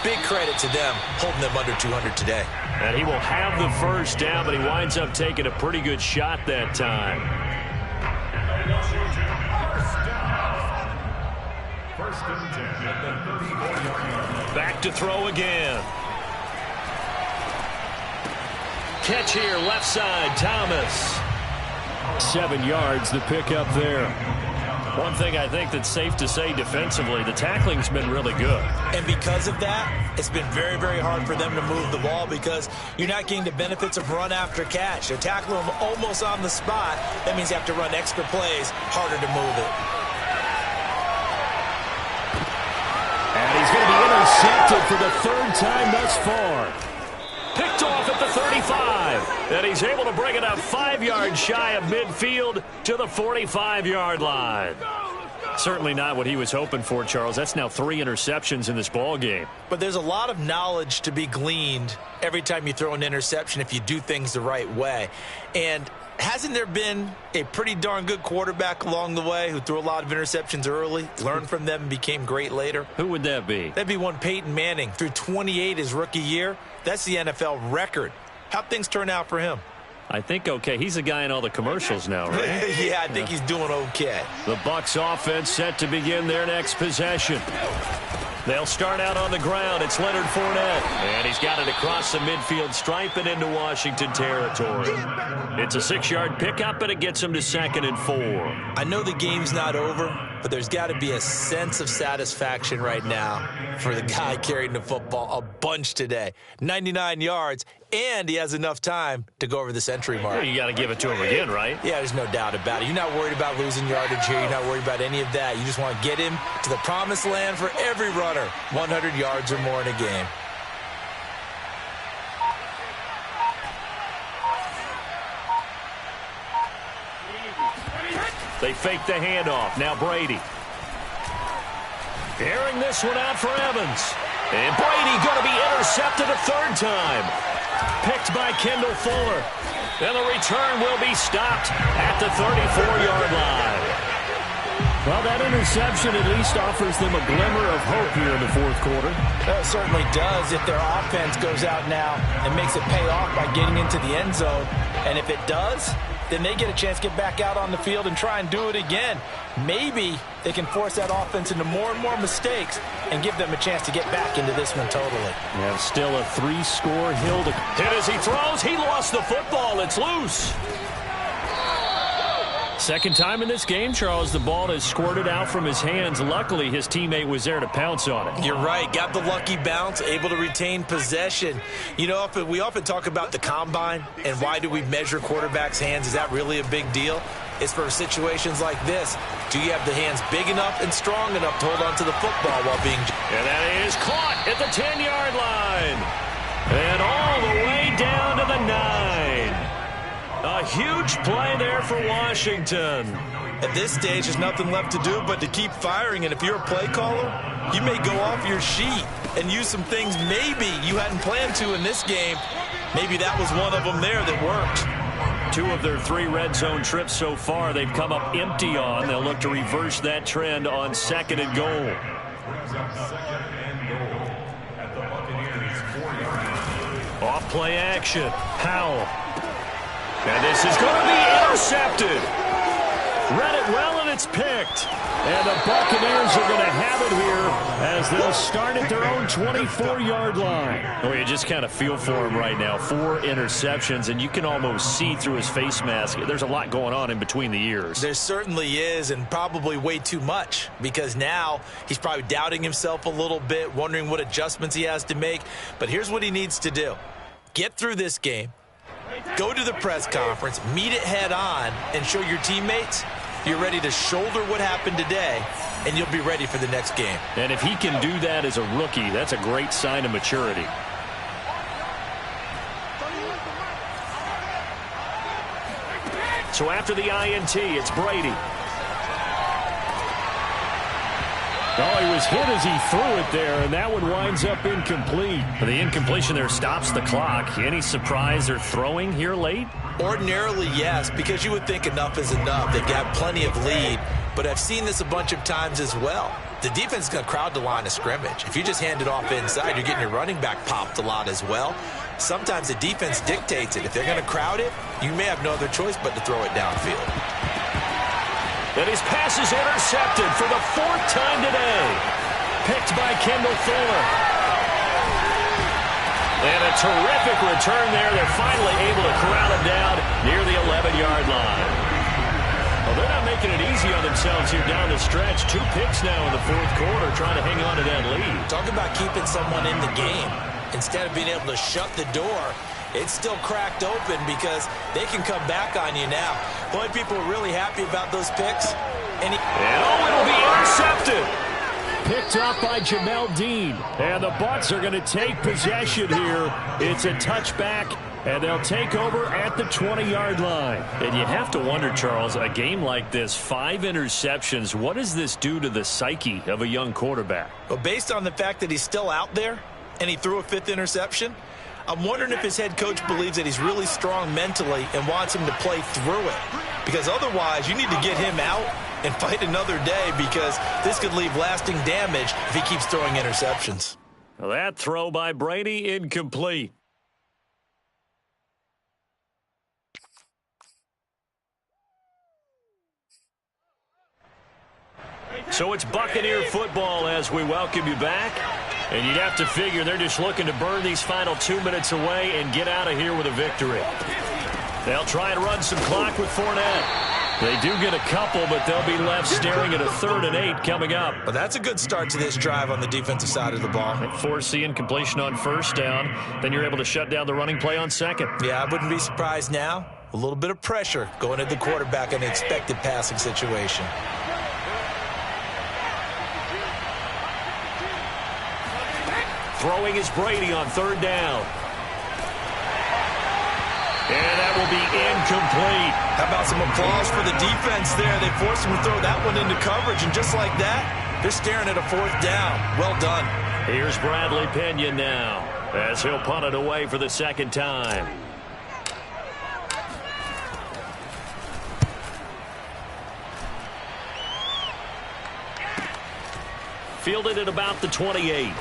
big credit to them, holding them under 200 today. And he will have the 1st down, but he winds up taking a pretty good shot that time. Back to throw again. Catch here, left side, Thomas. 7 yards, the pickup there. One thing I think that's safe to say defensively, the tackling's been really good. And because of that, it's been very, very hard for them to move the ball because you're not getting the benefits of run after catch. They're tackling them almost on the spot. That means you have to run extra plays, harder to move it. And he's going to be intercepted for the 3rd time thus far. Picked off at the 35. And he's able to bring it up 5 yards shy of midfield to the 45-yard line. Certainly not what he was hoping for, Charles. That's now 3 interceptions in this ball game. But there's a lot of knowledge to be gleaned every time you throw an interception if you do things the right way. And Hasn't there been a pretty darn good quarterback along the way who threw a lot of interceptions early, learned from them, and became great later? Who would that be? That'd be one Peyton Manning. Threw 28 his rookie year. That's the NFL record. How'd things turn out for him? I think okay. He's a guy in all the commercials now, right? Yeah, I think he's doing okay. The Bucs offense set to begin their next possession. They'll start out on the ground. It's Leonard Fournette. And he's got it across the midfield stripe and into Washington territory. It's a 6-yard pickup, and it gets him to 2nd and 4. I know the game's not over, but there's got to be a sense of satisfaction right now for the guy carrying the football a bunch today. 99 yards, and he has enough time to go over the century mark. Well, you got to give it to him again, right? Yeah, there's no doubt about it. You're not worried about losing yardage here. You're not worried about any of that. You just want to get him to the promised land for every runner. 100 yards or more in a game. They fake the handoff. Now Brady. Airing this one out for Evans. And Brady going to be intercepted a 3rd time. Picked by Kendall Fuller. And the return will be stopped at the 34-yard line. Well, that interception at least offers them a glimmer of hope here in the 4th quarter. It certainly does if their offense goes out now and makes it pay off by getting into the end zone. And if it does, then they get a chance to get back out on the field and try and do it again. Maybe they can force that offense into more and more mistakes and give them a chance to get back into this one totally. Yeah, still a 3-score hill to hit as he throws. He lost the football. It's loose. 2nd time in this game, Charles, the ball has squirted out from his hands. Luckily, his teammate was there to pounce on it. You're right. Got the lucky bounce, able to retain possession. You know, we often talk about the combine and why do we measure quarterbacks' hands. Is that really a big deal? It's for situations like this. Do you have the hands big enough and strong enough to hold on to the football while being... And that is caught at the 10-yard line. And all the way down to the 9. A huge play there for Washington. At this stage, there's nothing left to do but to keep firing. And if you're a play caller, you may go off your sheet and use some things maybe you hadn't planned to in this game. Maybe that was one of them there that worked. 2 of their 3 red zone trips so far, they've come up empty on. They'll look to reverse that trend on 2nd and goal. Off play action. Powell. And this is going to be intercepted. Read it well, and it's picked. And the Buccaneers are going to have it here as they'll start at their own 24-yard line. Oh, you just kind of feel for him right now. 4 interceptions, and you can almost see through his face mask. There's a lot going on in between the ears. There certainly is, and probably way too much, because now he's probably doubting himself a little bit, wondering what adjustments he has to make. But here's what he needs to do. Get through this game. Go to the press conference, meet it head on, and show your teammates you're ready to shoulder what happened today, and you'll be ready for the next game. And if he can do that as a rookie, that's a great sign of maturity. So after the INT, it's Brady. Oh, he was hit as he threw it there, and that one winds up incomplete. The incompletion there stops the clock. Any surprise they're throwing here late? Ordinarily, yes, because you would think enough is enough. They've got plenty of lead, but I've seen this a bunch of times as well. The defense is going to crowd the line of scrimmage. If you just hand it off inside, you're getting your running back popped a lot as well. Sometimes the defense dictates it. If they're going to crowd it, you may have no other choice but to throw it downfield. And his pass is intercepted for the 4th time today. Picked by Kendall Fuller. And a terrific return there. They're finally able to corral him down near the 11-yard line. Well, they're not making it easy on themselves here down the stretch. 2 picks now in the 4th quarter, trying to hang on to that lead. Talk about keeping someone in the game. Instead of being able to shut the door, it's still cracked open because they can come back on you now. The only people are really happy about those picks. And it'll be intercepted. Picked up by Jamel Dean. And the Bucs are going to take possession here. It's a touchback, and they'll take over at the 20-yard line. And you have to wonder, Charles, a game like this, 5 interceptions, what does this do to the psyche of a young quarterback? Well, based on the fact that he's still out there and he threw a 5th interception, I'm wondering if his head coach believes that he's really strong mentally and wants him to play through it. Because otherwise, you need to get him out and fight another day, because this could leave lasting damage if he keeps throwing interceptions. Well, that throw by Brady incomplete. So it's Buccaneer football as we welcome you back. And you'd have to figure they're just looking to burn these final 2 minutes away and get out of here with a victory. They'll try and run some clock with Fournette. They do get a couple, but they'll be left staring at a 3rd and 8 coming up. Well, that's a good start to this drive on the defensive side of the ball. Force the incompletion on 1st down. Then you're able to shut down the running play on 2nd. Yeah, I wouldn't be surprised now. A little bit of pressure going at the quarterback in an expected passing situation. Throwing is Brady on 3rd down. And that will be incomplete. How about some applause for the defense there? They forced him to throw that one into coverage, and just like that, they're staring at a 4th down. Well done. Here's Bradley Pinion now, as he'll punt it away for the 2nd time. Fielded at about the 28.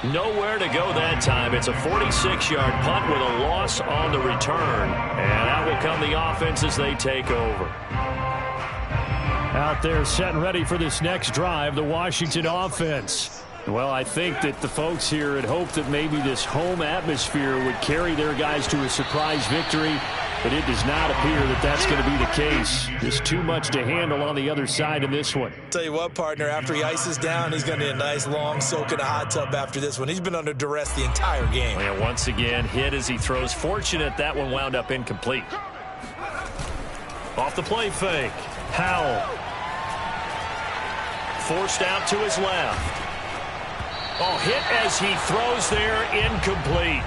Nowhere to go that time. It's a 46-yard punt with a loss on the return. And out will come the offense as they take over. Out there set and ready for this next drive, the Washington offense. Well, I think that the folks here had hoped that maybe this home atmosphere would carry their guys to a surprise victory, but it does not appear that that's going to be the case. Just too much to handle on the other side in this one. Tell you what, partner, after he ices down, he's going to need a nice long soak in a hot tub after this one. He's been under duress the entire game. And once again, hit as he throws. Fortunate that one wound up incomplete. Off the play fake. Howell. Forced out to his left. Oh, hit as he throws there, incomplete.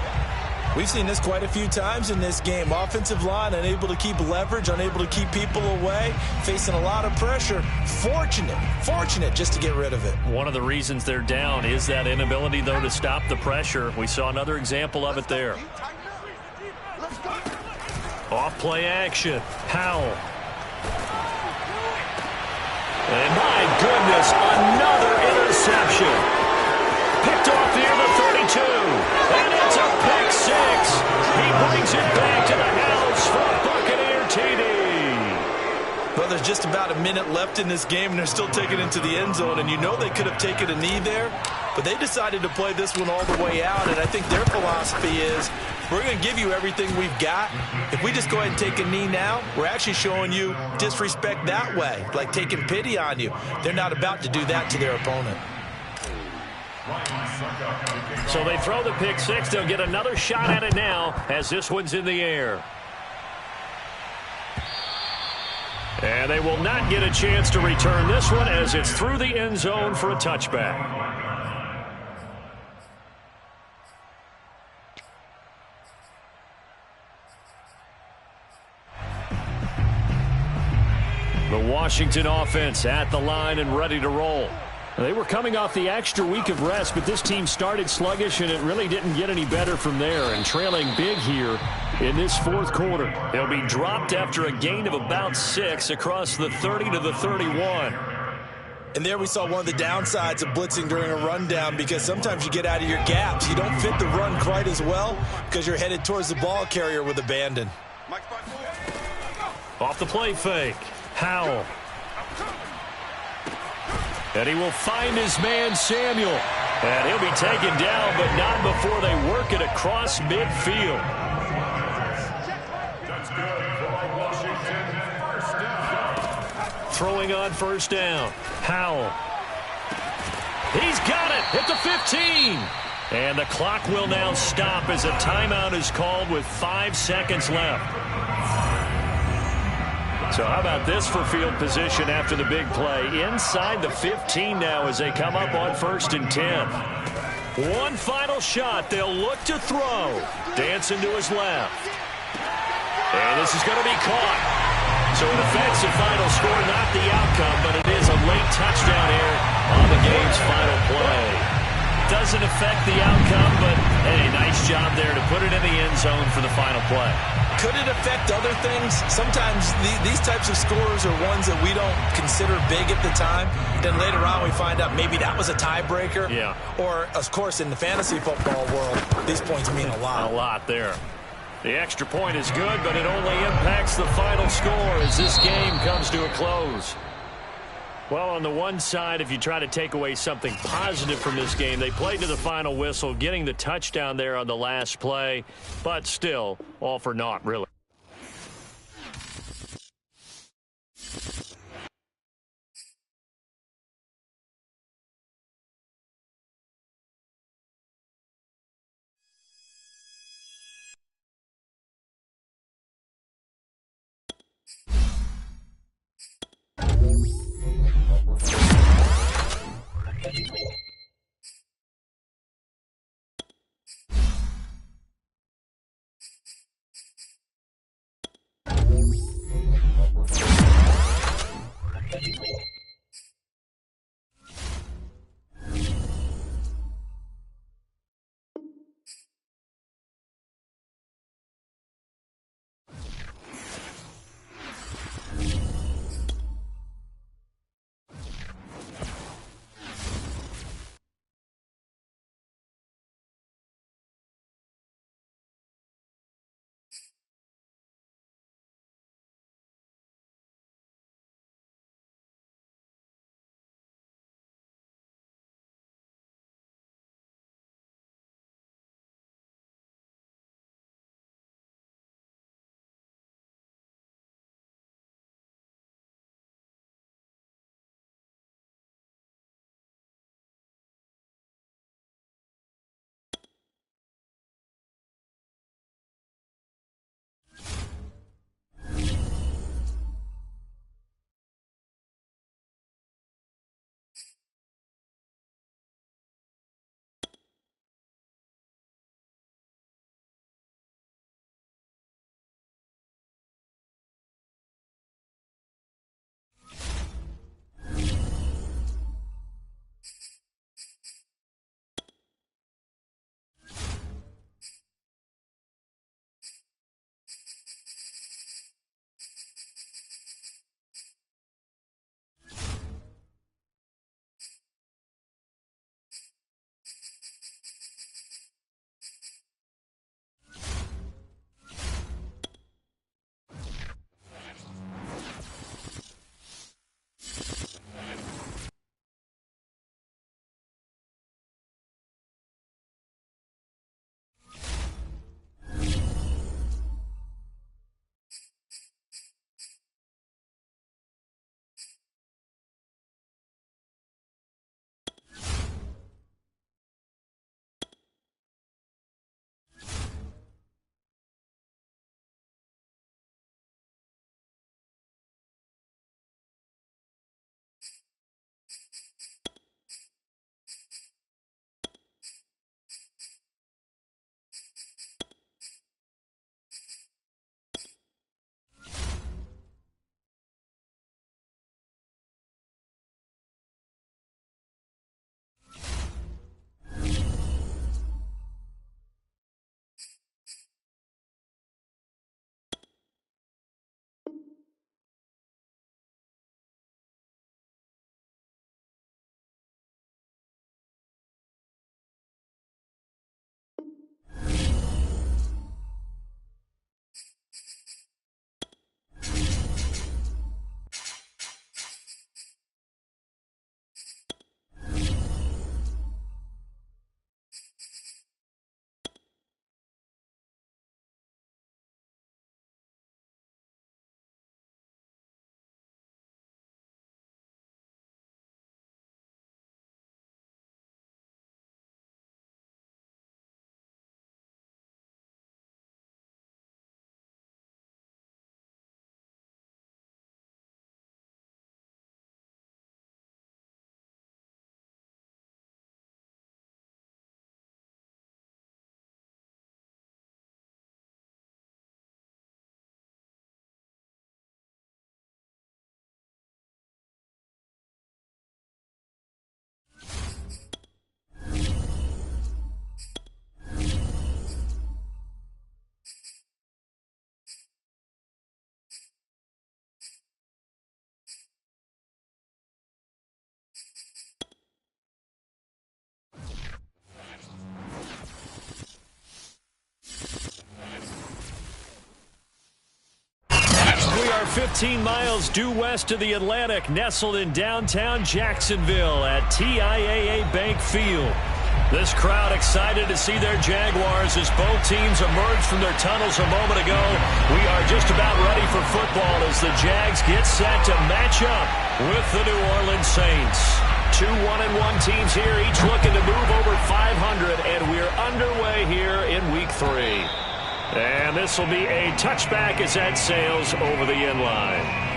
We've seen this quite a few times in this game. Offensive line unable to keep leverage, unable to keep people away, facing a lot of pressure. Fortunate just to get rid of it. One of the reasons they're down is that inability, though, to stop the pressure. We saw another example of it there. Off play action. Howell. And my goodness, another interception. Picked off near the 32. And it's a pick 6. He brings it back to the house for a Buccaneer TD. Well, there's just about a minute left in this game, and they're still taking it into the end zone. And you know they could have taken a knee there, but they decided to play this one all the way out. And I think their philosophy is, we're going to give you everything we've got. If we just go ahead and take a knee now, we're actually showing you disrespect that way, like taking pity on you. They're not about to do that to their opponent. So they throw the pick 6. They'll get another shot at it now as this one's in the air. And they will not get a chance to return this one as it's through the end zone for a touchback. The Washington offense at the line and ready to roll. They were coming off the extra week of rest, but this team started sluggish, and it really didn't get any better from there, and trailing big here in this 4th quarter. They'll be dropped after a gain of about 6 across the 30 to the 31. And there we saw one of the downsides of blitzing during a rundown, because sometimes you get out of your gaps. You don't fit the run quite as well because you're headed towards the ball carrier with abandon. Off the play fake. Howell. And he will find his man, Samuel. And he'll be taken down, but not before they work it across midfield. That's good for Washington. 1st down. Throwing on 1st down. Howell. He's got it at the 15. And the clock will now stop as a timeout is called with 5 seconds left. So how about this for field position after the big play? Inside the 15 now as they come up on 1st and 10. One final shot. They'll look to throw. Dancing to his left. And this is going to be caught. So it affects the final score, not the outcome, but it is a late touchdown here on the game's final play. Doesn't affect the outcome, but Hey, nice job there to put it in the end zone for the final play. Could it affect other things? Sometimes these types of scores are ones that we don't consider big at the time. Then later on we find out maybe that was a tiebreaker. Yeah. Or, of course, in the fantasy football world, these points mean a lot. A lot there. The extra point is good, but it only impacts the final score as this game comes to a close. Well, on the one side, if you try to take away something positive from this game, they played to the final whistle, getting the touchdown there on the last play, but still, all for naught, really. are 15 miles due west of the Atlantic, nestled in downtown Jacksonville at TIAA Bank Field. This crowd excited to see their Jaguars as both teams emerged from their tunnels a moment ago. We are just about ready for football as the Jags get set to match up with the New Orleans Saints. Two 1-1 teams here, each looking to move over 500, and we're underway here in Week 3. And this will be a touchback as that sails over the end line.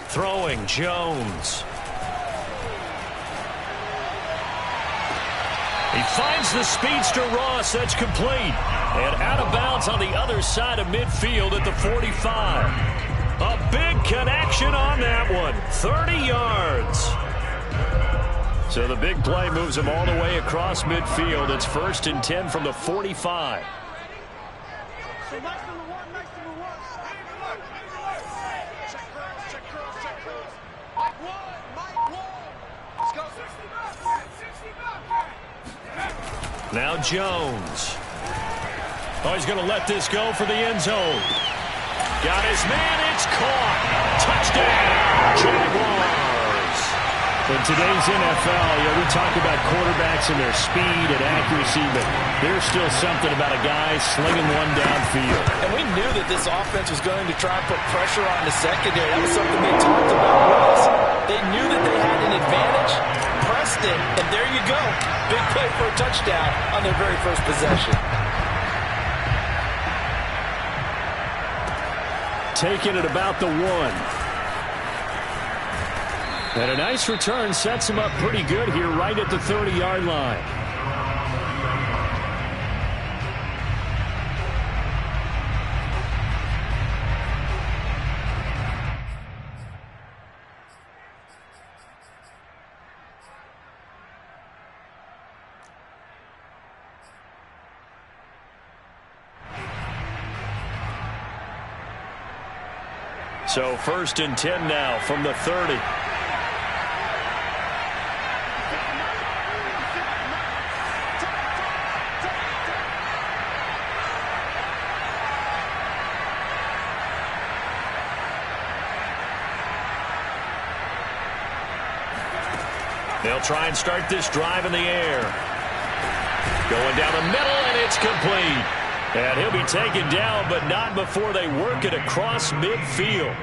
Throwing, Jones. He finds the speedster Ross. That's complete. And out of bounds on the other side of midfield at the 45. A big connection on that one. 30 yards. So the big play moves him all the way across midfield. It's 1st and 10 from the 45. Now Jones. Oh, he's going to let this go for the end zone. Got his man. It's caught. Touchdown, Jaguars. In today's NFL, we talk about quarterbacks and their speed and accuracy, but there's still something about a guy slinging one downfield. And we knew that this offense was going to try and put pressure on the secondary. That was something they talked about with us. They knew that they had an advantage, pressed it, and there you go. Big play for a touchdown on their very first possession. Taking it about the 1. And a nice return sets him up pretty good here right at the 30-yard line. So 1st and 10 now from the 30. They'll try and start this drive in the air. Going down the middle, and it's complete. And he'll be taken down, but not before they work it across midfield.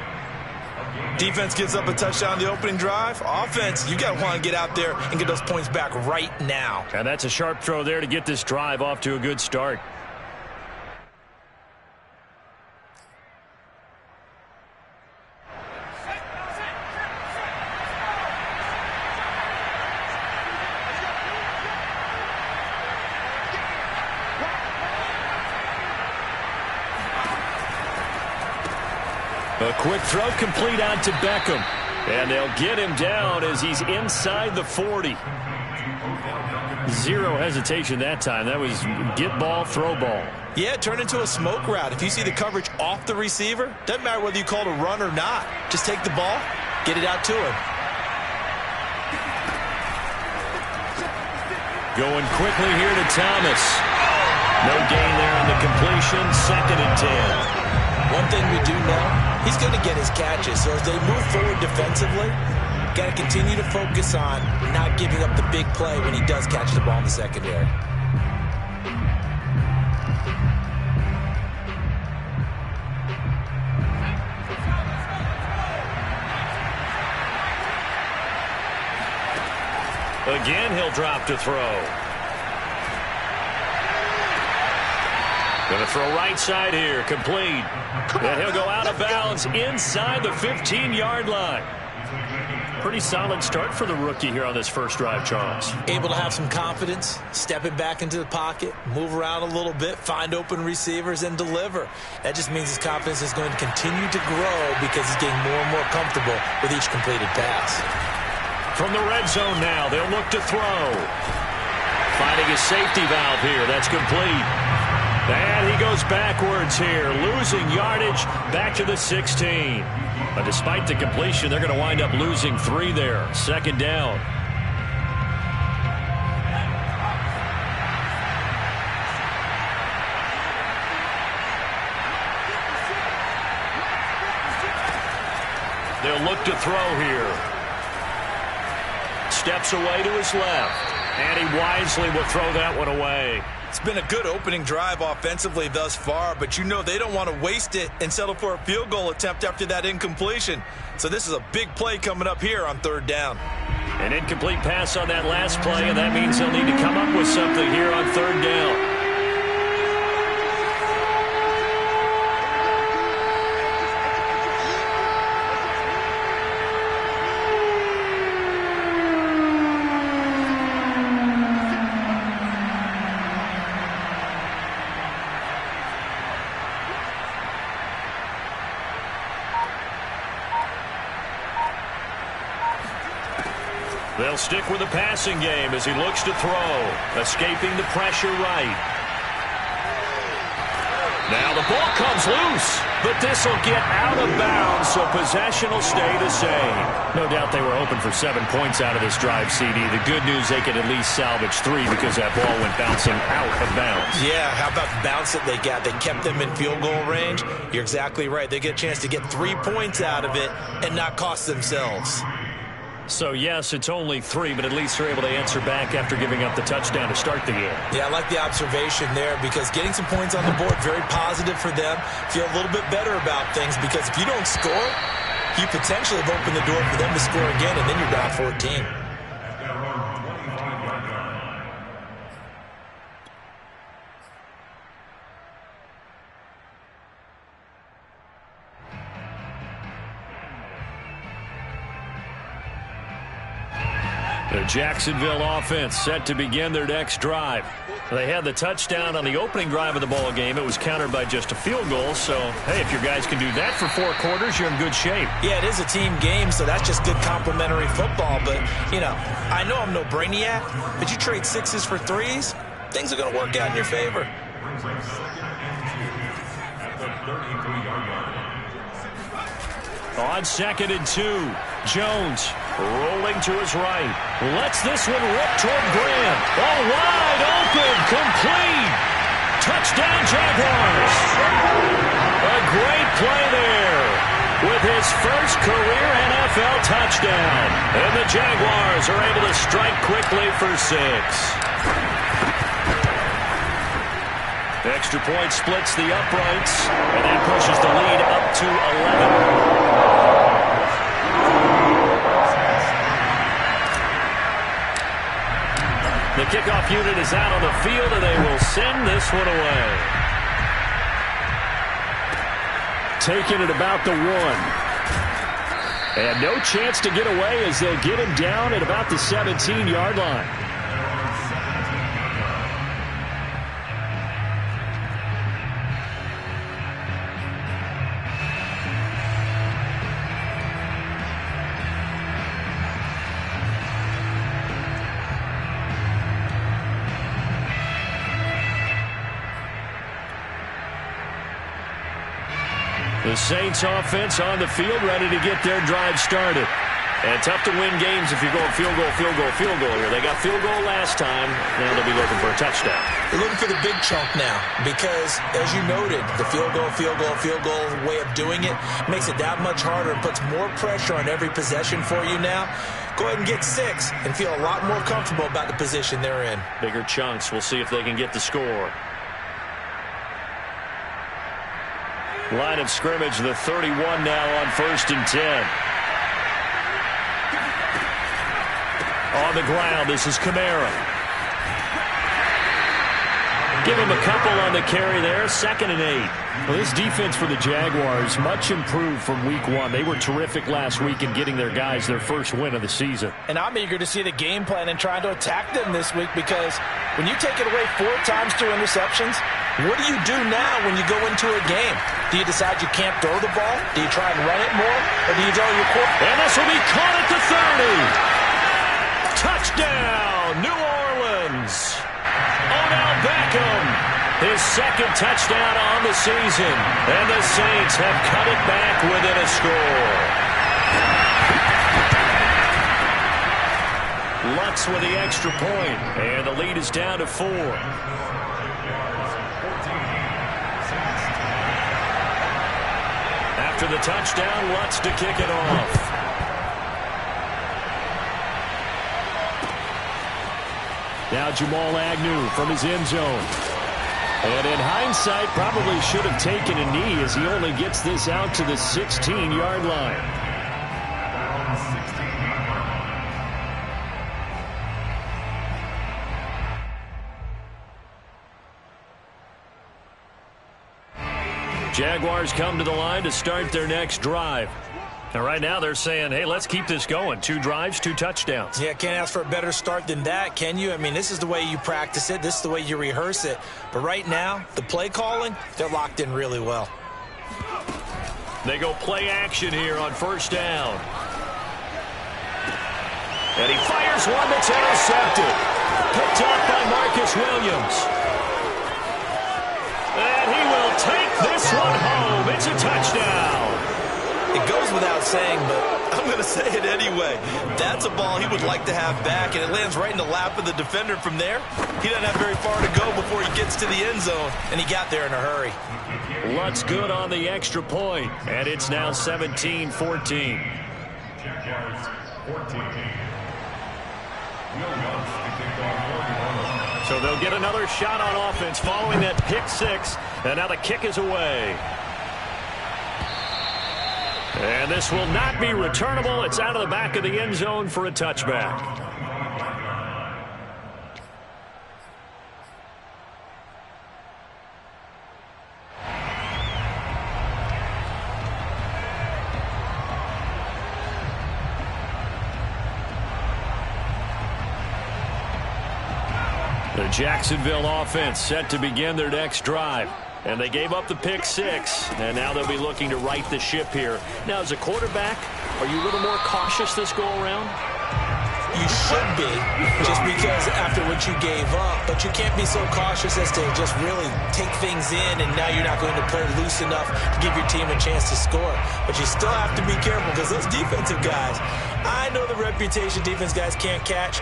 Defense gives up a touchdown on the opening drive. Offense, you got to want to get out there and get those points back right now. And that's a sharp throw there to get this drive off to a good start. A quick throw complete out to Beckham. And they'll get him down as he's inside the 40. Zero hesitation that time. That was get ball, throw ball. Yeah, turn into a smoke route. If you see the coverage off the receiver, doesn't matter whether you call it a run or not. Just take the ball, get it out to him. Going quickly here to Thomas. No gain there on the completion. 2nd and 10. One thing we do know, he's going to get his catches. So as they move forward defensively, got to continue to focus on not giving up the big play when he does catch the ball in the secondary. Again, he'll drop to throw. Going to throw right side here, complete. And he'll go out of bounds inside the 15-yard line. Pretty solid start for the rookie here on this first drive, Charles. Able to have some confidence, step it back into the pocket, move around a little bit, find open receivers, and deliver. That just means his confidence is going to continue to grow because he's getting more and more comfortable with each completed pass. From the red zone now, they'll look to throw. finding a safety valve here. That's complete. And he goes backwards here, losing yardage back to the 16. But despite the completion, they're going to wind up losing 3 there. Second down. They'll look to throw here. Steps away to his left. And he wisely will throw that one away. It's been a good opening drive offensively thus far, but you know they don't want to waste it and settle for a field goal attempt after that incompletion. So this is a big play coming up here on 3rd down. An incomplete pass on that last play, and that means they'll need to come up with something here on 3rd down. They'll stick with the passing game as he looks to throw. Escaping the pressure right. Now the ball comes loose, but this will get out of bounds, so possession will stay the same. No doubt they were hoping for 7 points out of this drive, CD. The good news, they could at least salvage 3 because that ball went bouncing out of bounds. Yeah, how about the bounce that they got? They kept them in field goal range. You're exactly right. They get a chance to get 3 points out of it and not cost themselves. So, yes, it's only 3, but at least they're able to answer back after giving up the touchdown to start the game. Yeah, I like the observation there because getting some points on the board, very positive for them. Feel a little bit better about things because if you don't score, you potentially have opened the door for them to score again, and then you're down 14. The Jacksonville offense set to begin their next drive. They had the touchdown on the opening drive of the ball game. It was countered by just a field goal. So, hey, if your guys can do that for 4 quarters, you're in good shape. Yeah, it is a team game, so that's just good complimentary football. But, you know, I know I'm no brainiac, but you trade 6s for 3s, things are going to work out in your favor. On 2nd and 2, Jones rolling to his right. Lets this one rip toward Graham. Oh, wide open, complete. Touchdown, Jaguars. A great play there with his first career NFL touchdown. And the Jaguars are able to strike quickly for 6. Extra point splits the uprights, and that pushes the lead up to 11. The kickoff unit is out on the field, and they will send this one away. Taking it about the 1. And no chance to get away as they'll get him down at about the 17-yard line. The Saints offense on the field, ready to get their drive started. And tough to win games if you're going field goal, field goal, field goal here. They got field goal last time. Now they'll be looking for a touchdown. They're looking for the big chunk now because, as you noted, the field goal way of doing it makes it that much harder and puts more pressure on every possession for you now. Go ahead and get 6 and feel a lot more comfortable about the position they're in. Bigger chunks. We'll see if they can get the score. Line of scrimmage, the 31 now on 1st and 10. On the ground, this is Kamara. Give him a couple on the carry there, 2nd and 8. Well, this defense for the Jaguars, much improved from week 1. They were terrific last week in getting their guys their first win of the season. And I'm eager to see the game plan and trying to attack them this week because when you take it away 4 times 2 interceptions, what do you do now when you go into a game? Do you decide you can't throw the ball? Do you try and run it more? Or do you throw your quarterback? And this will be caught at the 30. Touchdown, New Orleans. His second touchdown on the season. And the Saints have cut it back within a score. Lutz with the extra point, and the lead is down to 4. After the touchdown, Lutz to kick it off. Now Jamal Agnew from his end zone. And in hindsight, probably should have taken a knee as he only gets this out to the 16-yard line. Jaguars come to the line to start their next drive. And right now they're saying, hey, let's keep this going. 2 drives, 2 touchdowns. Yeah, can't ask for a better start than that, can you? I mean, this is the way you practice it. This is the way you rehearse it. But right now, the play calling, they're locked in really well. They go play action here on first down. And he fires one that's intercepted. Picked up by Marcus Williams. And he will take this one home. It's a touchdown. It goes without saying, but I'm going to say it anyway. That's a ball he would like to have back, and it lands right in the lap of the defender from there. He doesn't have very far to go before he gets to the end zone, and he got there in a hurry. Lutz good on the extra point, and it's now 17-14. So they'll get another shot on offense following that pick 6, and now the kick is away. And this will not be returnable. It's out of the back of the end zone for a touchback. The Jacksonville offense set to begin their next drive. And they gave up the pick 6, and now they'll be looking to right the ship here. Now, as a quarterback, are you a little more cautious this go-around? You should be, just because after what you gave up. But you can't be so cautious as to just really take things in, and now you're not going to play loose enough to give your team a chance to score. But you still have to be careful because those defensive guys, I know the reputation defense guys can't catch.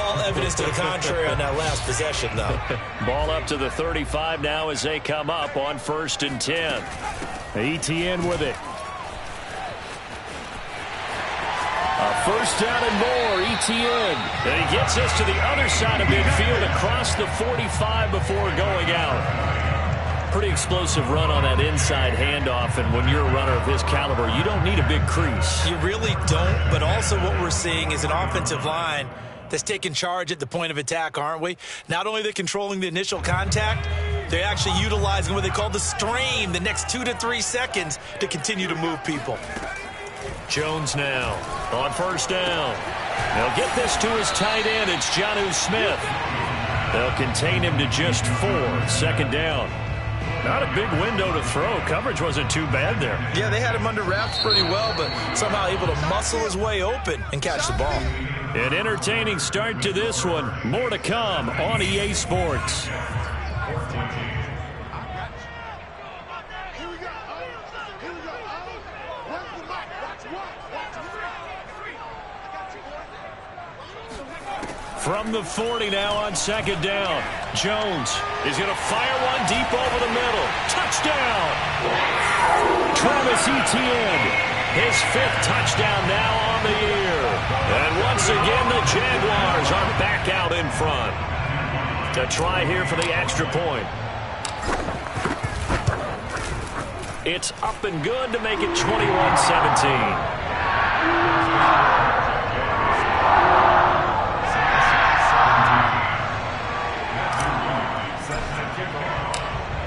All evidence to the contrary on that last possession, though. Ball up to the 35 now as they come up on 1st and 10. Etienne with it. A first down and more, Etienne. And he gets us to the other side of midfield across the 45 before going out. Pretty explosive run on that inside handoff, and when you're a runner of his caliber, you don't need a big crease. You really don't, but also what we're seeing is an offensive line that's taking charge at the point of attack, aren't we? Not only are they controlling the initial contact, they're actually utilizing what they call the strain, the next 2 to 3 seconds, to continue to move people. Jones now on first down. They'll get this to his tight end. It's Jonnu Smith. They'll contain him to just 4. 2nd down. Not a big window to throw. Coverage wasn't too bad there. Yeah, they had him under wraps pretty well, but somehow able to muscle his way open and catch the ball. An entertaining start to this one. More to come on EA Sports. From the 40 now on 2nd down. Jones is going to fire one deep over the middle. Touchdown! Travis Etienne, his 5th touchdown now on the year. And once again, the Jaguars are back out in front. To try here for the extra point. It's up and good to make it 21-17.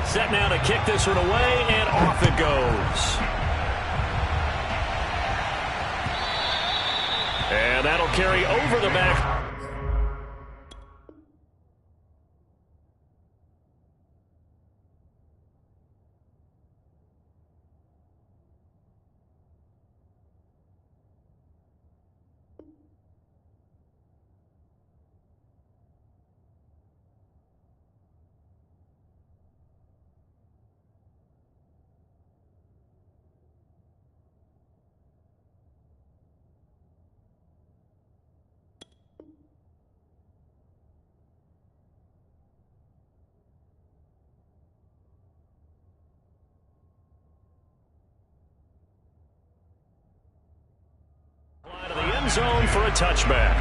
Set now to kick this one away, and off it goes. And that'll carry over the back. end zone for a touchback.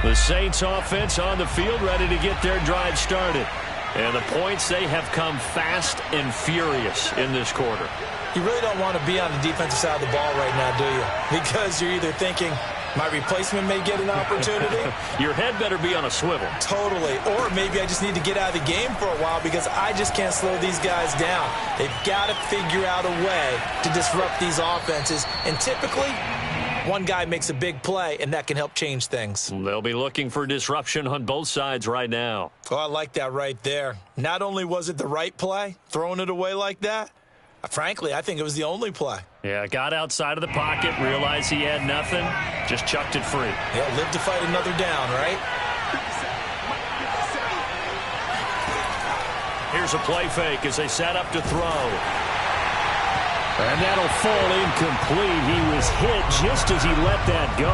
The Saints offense on the field, ready to get their drive started. And the points, they have come fast and furious in this quarter. You really don't want to be on the defensive side of the ball right now, do you? Because you're either thinking, my replacement may get an opportunity. Your head better be on a swivel. Totally. Or maybe I just need to get out of the game for a while because I just can't slow these guys down. They've got to figure out a way to disrupt these offenses. And typically, one guy makes a big play, and that can help change things. They'll be looking for disruption on both sides right now. Oh, I like that right there. Not only was it the right play, throwing it away like that, frankly, I think it was the only play. Yeah, got outside of the pocket, realized he had nothing, just chucked it free. Yeah, live to fight another down, right? Here's a play fake as they set up to throw. And that'll fall incomplete. He was hit just as he let that go.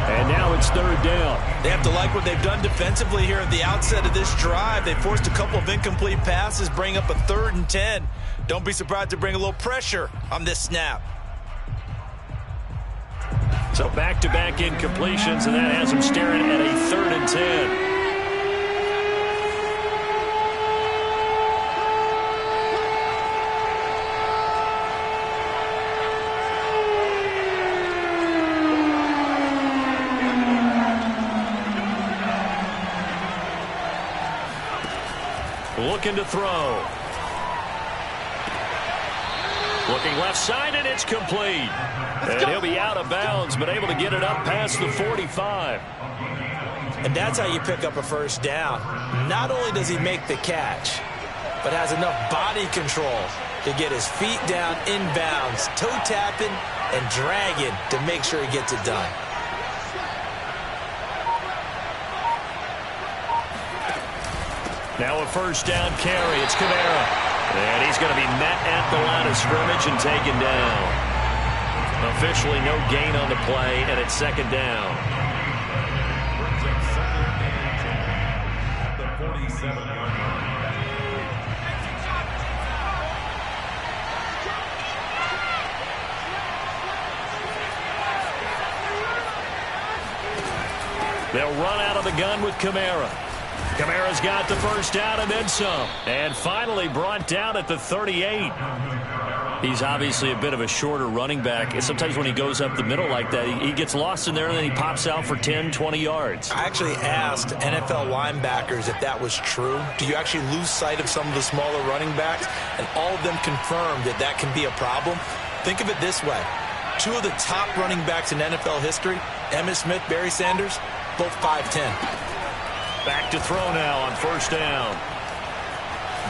And now it's third down. They have to like what they've done defensively here at the outset of this drive. They forced a couple of incomplete passes, bring up a 3rd and 10. Don't be surprised to bring a little pressure on this snap. So back-to-back incompletions, and that has them staring at a 3rd and 10. Looking to throw. Looking left side, and it's complete. And he'll be out of bounds, but able to get it up past the 45. And that's how you pick up a first down. Not only does he make the catch, but has enough body control to get his feet down inbounds, toe tapping and dragging to make sure he gets it done. Now a first down carry. It's Kamara. And he's going to be met at the line of scrimmage and taken down. Officially no gain on the play, and it's 2nd down. At the 47-yard line. They'll run out of the gun with Kamara. Kamara's got the first down and then some. And finally brought down at the 38. He's obviously a bit of a shorter running back. And sometimes when he goes up the middle like that, he gets lost in there and then he pops out for 10, 20 yards. I actually asked NFL linebackers if that was true. Do you actually lose sight of some of the smaller running backs? And all of them confirmed that that can be a problem. Think of it this way. 2 of the top running backs in NFL history, Emmitt Smith, Barry Sanders, both 5'10". Back to throw now on first down.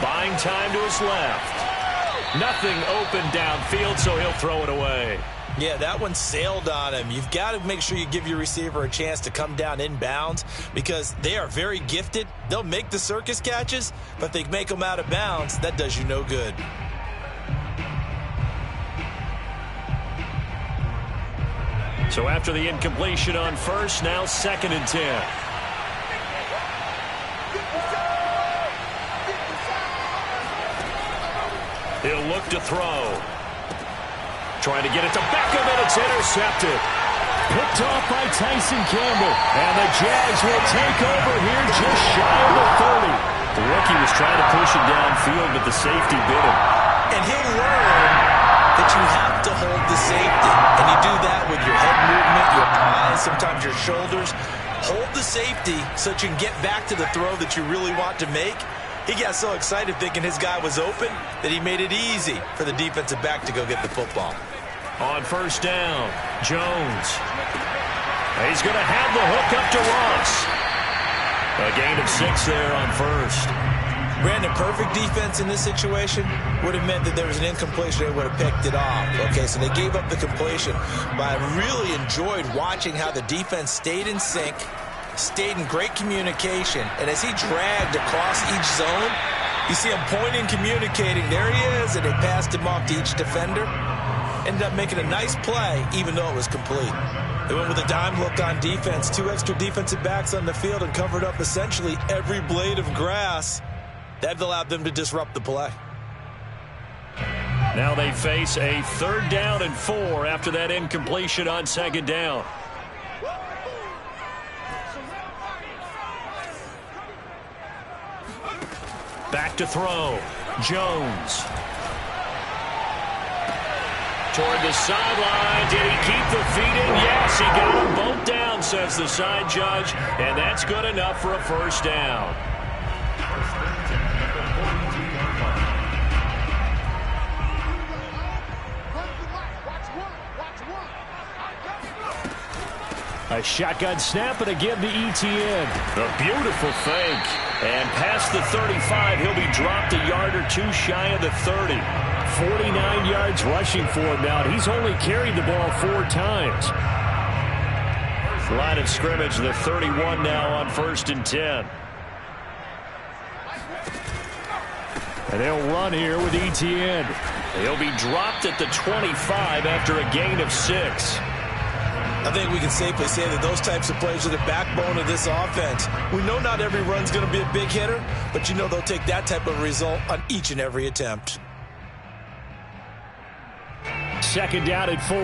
Buying time to his left. Nothing open downfield, so he'll throw it away. Yeah, that one sailed on him. You've got to make sure you give your receiver a chance to come down inbounds because they are very gifted. They'll make the circus catches, but if they make them out of bounds, that does you no good. So after the incompletion on first, now 2nd and 10. He'll look to throw. Trying to get it to Beckham, and it's intercepted. Picked off by Tyson Campbell. And the Jags will take over here just shy of the 30. The rookie was trying to push it downfield, but the safety bit him. And he'll learn that you have to hold the safety. And you do that with your head movement, your eyes, sometimes your shoulders. Hold the safety so that you can get back to the throw that you really want to make. He got so excited thinking his guy was open that he made it easy for the defensive back to go get the football. On first down, Jones. He's going to have the hook up to Ross. A gain of 6 there on first. Brandon, perfect defense in this situation would have meant that there was an incompletion. They would have picked it off. Okay, so they gave up the completion. But I really enjoyed watching how the defense stayed in sync, stayed in great communication, and as he dragged across each zone, you see him pointing, communicating. There he is, and they passed him off to each defender. ended up making a nice play, even though it was complete. They went with a dime look on defense, 2 extra defensive backs on the field and covered up essentially every blade of grass. That allowed them to disrupt the play. Now they face a 3rd down and 4 after that incompletion on 2nd down. Back to throw. Jones. Toward the sideline. Did he keep the feet in? Yes, he got them both down, says the side judge. And that's good enough for a 1st down. A shotgun snap and again to Etienne. A beautiful fake. And past the 35, he'll be dropped a yard or 2 shy of the 30. 49 yards rushing for him now. He's only carried the ball 4 times. Line of scrimmage, the 31 now on 1st and 10. And they'll run here with Etienne. He'll be dropped at the 25 after a gain of 6. I think we can safely say that those types of plays are the backbone of this offense. We know not every run's going to be a big hitter, but you know they'll take that type of result on each and every attempt. 2nd down and 4.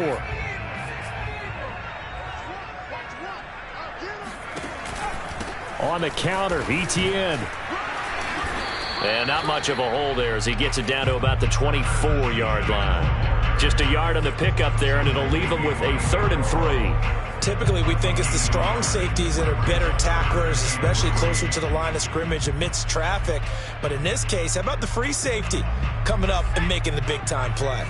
On the counter, Etienne. And not much of a hole there as he gets it down to about the 24-yard line. Just a yard on the pickup there, and it'll leave him with a 3rd and 3. Typically, we think it's the strong safeties that are better tacklers, especially closer to the line of scrimmage amidst traffic. But in this case, how about the free safety coming up and making the big-time play?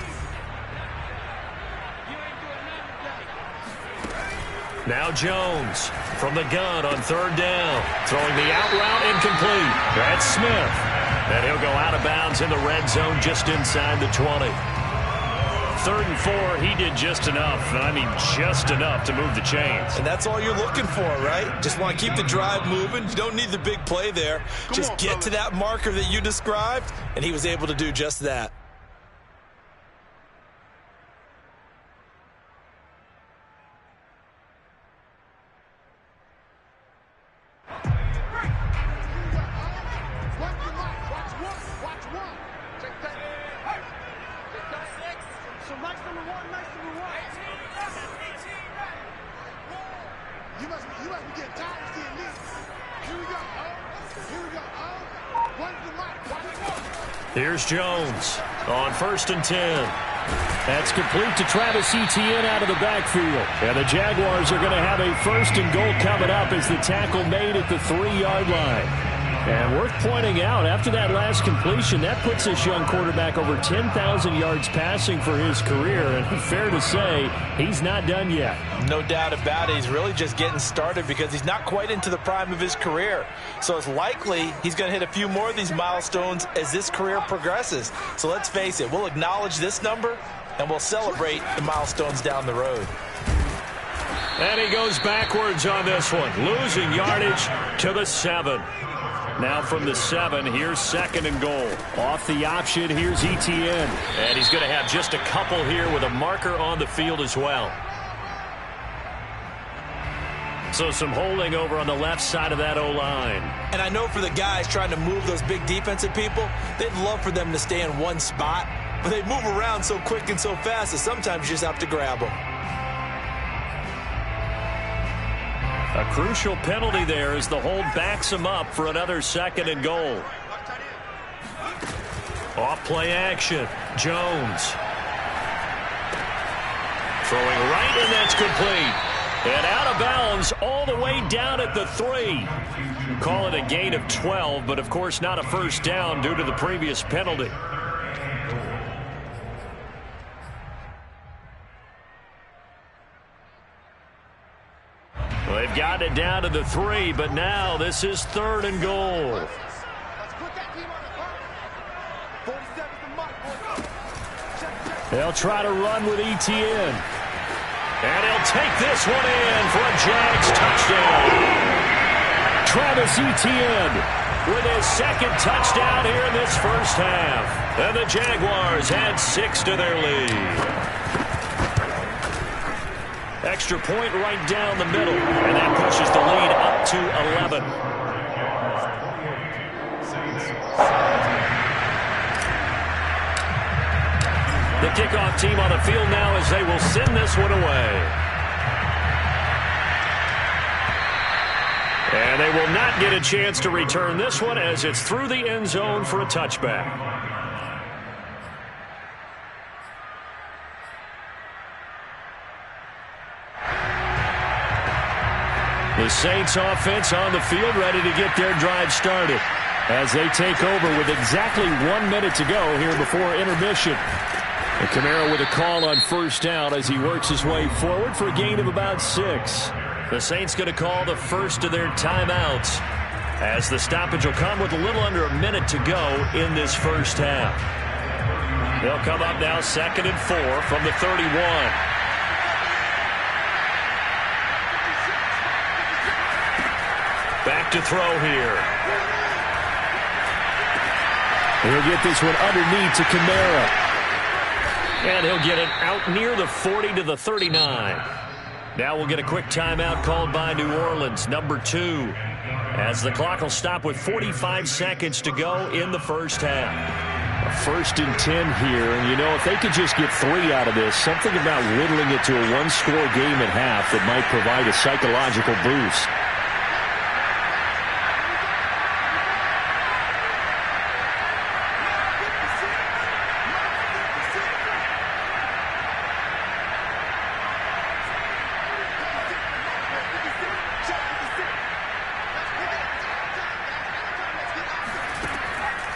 Now Jones from the gun on 3rd down. Throwing the out route incomplete. That's Smith. And he'll go out of bounds in the red zone just inside the 20. 3rd and 4, he did just enough. I mean, just enough to move the chains. And that's all you're looking for, right? Just want to keep the drive moving. You don't need the big play there. Just get to that marker that you described, and he was able to do just that. Here's Jones on 1st and 10. That's complete to Travis Etienne out of the backfield. And the Jaguars are going to have a 1st and goal coming up as the tackle made at the 3-yard line. And worth pointing out, after that last completion, that puts this young quarterback over 10,000 yards passing for his career. And fair to say, he's not done yet. No doubt about it. He's really just getting started because he's not quite into the prime of his career. So it's likely he's going to hit a few more of these milestones as this career progresses. So let's face it, we'll acknowledge this number and we'll celebrate the milestones down the road. And he goes backwards on this one, losing yardage to the 7. Now from the 7, here's 2nd and goal. Off the option, here's Etienne. And he's going to have just a couple here with a marker on the field as well. So some holding over on the left side of that O-line. And I know for the guys trying to move those big defensive people, they'd love for them to stay in one spot. But they move around so quick and so fast that sometimes you just have to grab them. A crucial penalty there as the hold backs him up for another 2nd and goal. Off play action. Jones. Throwing right, and that's complete. And out of bounds all the way down at the 3. Call it a gain of 12, but of course not a 1st down due to the previous penalty. They've got it down to the 3, but now this is 3rd and goal. They'll try to run with Etienne. And he'll take this one in for a Jags touchdown. Travis Etienne with his 2nd touchdown here in this 1st half. And the Jaguars add 6 to their lead. Extra point right down the middle, and that pushes the lead up to 11. The kickoff team on the field now as they will send this one away. And they will not get a chance to return this one as it's through the end zone for a touchback. The Saints offense on the field ready to get their drive started as they take over with exactly 1 minute to go here before intermission. And Kamara with a call on first down as he works his way forward for a gain of about 6. The Saints going to call the first of their timeouts as the stoppage will come with a little under a minute to go in this first half. They'll come up now 2nd and 4 from the 31. Back to throw here. He'll get this one underneath to Kamara. And he'll get it out near the 40 to the 39. Now we'll get a quick timeout called by New Orleans, number 2, as the clock will stop with 45 seconds to go in the first half. A 1st and 10 here, and you know, if they could just get 3 out of this, something about whittling it to a one-score game at half that might provide a psychological boost.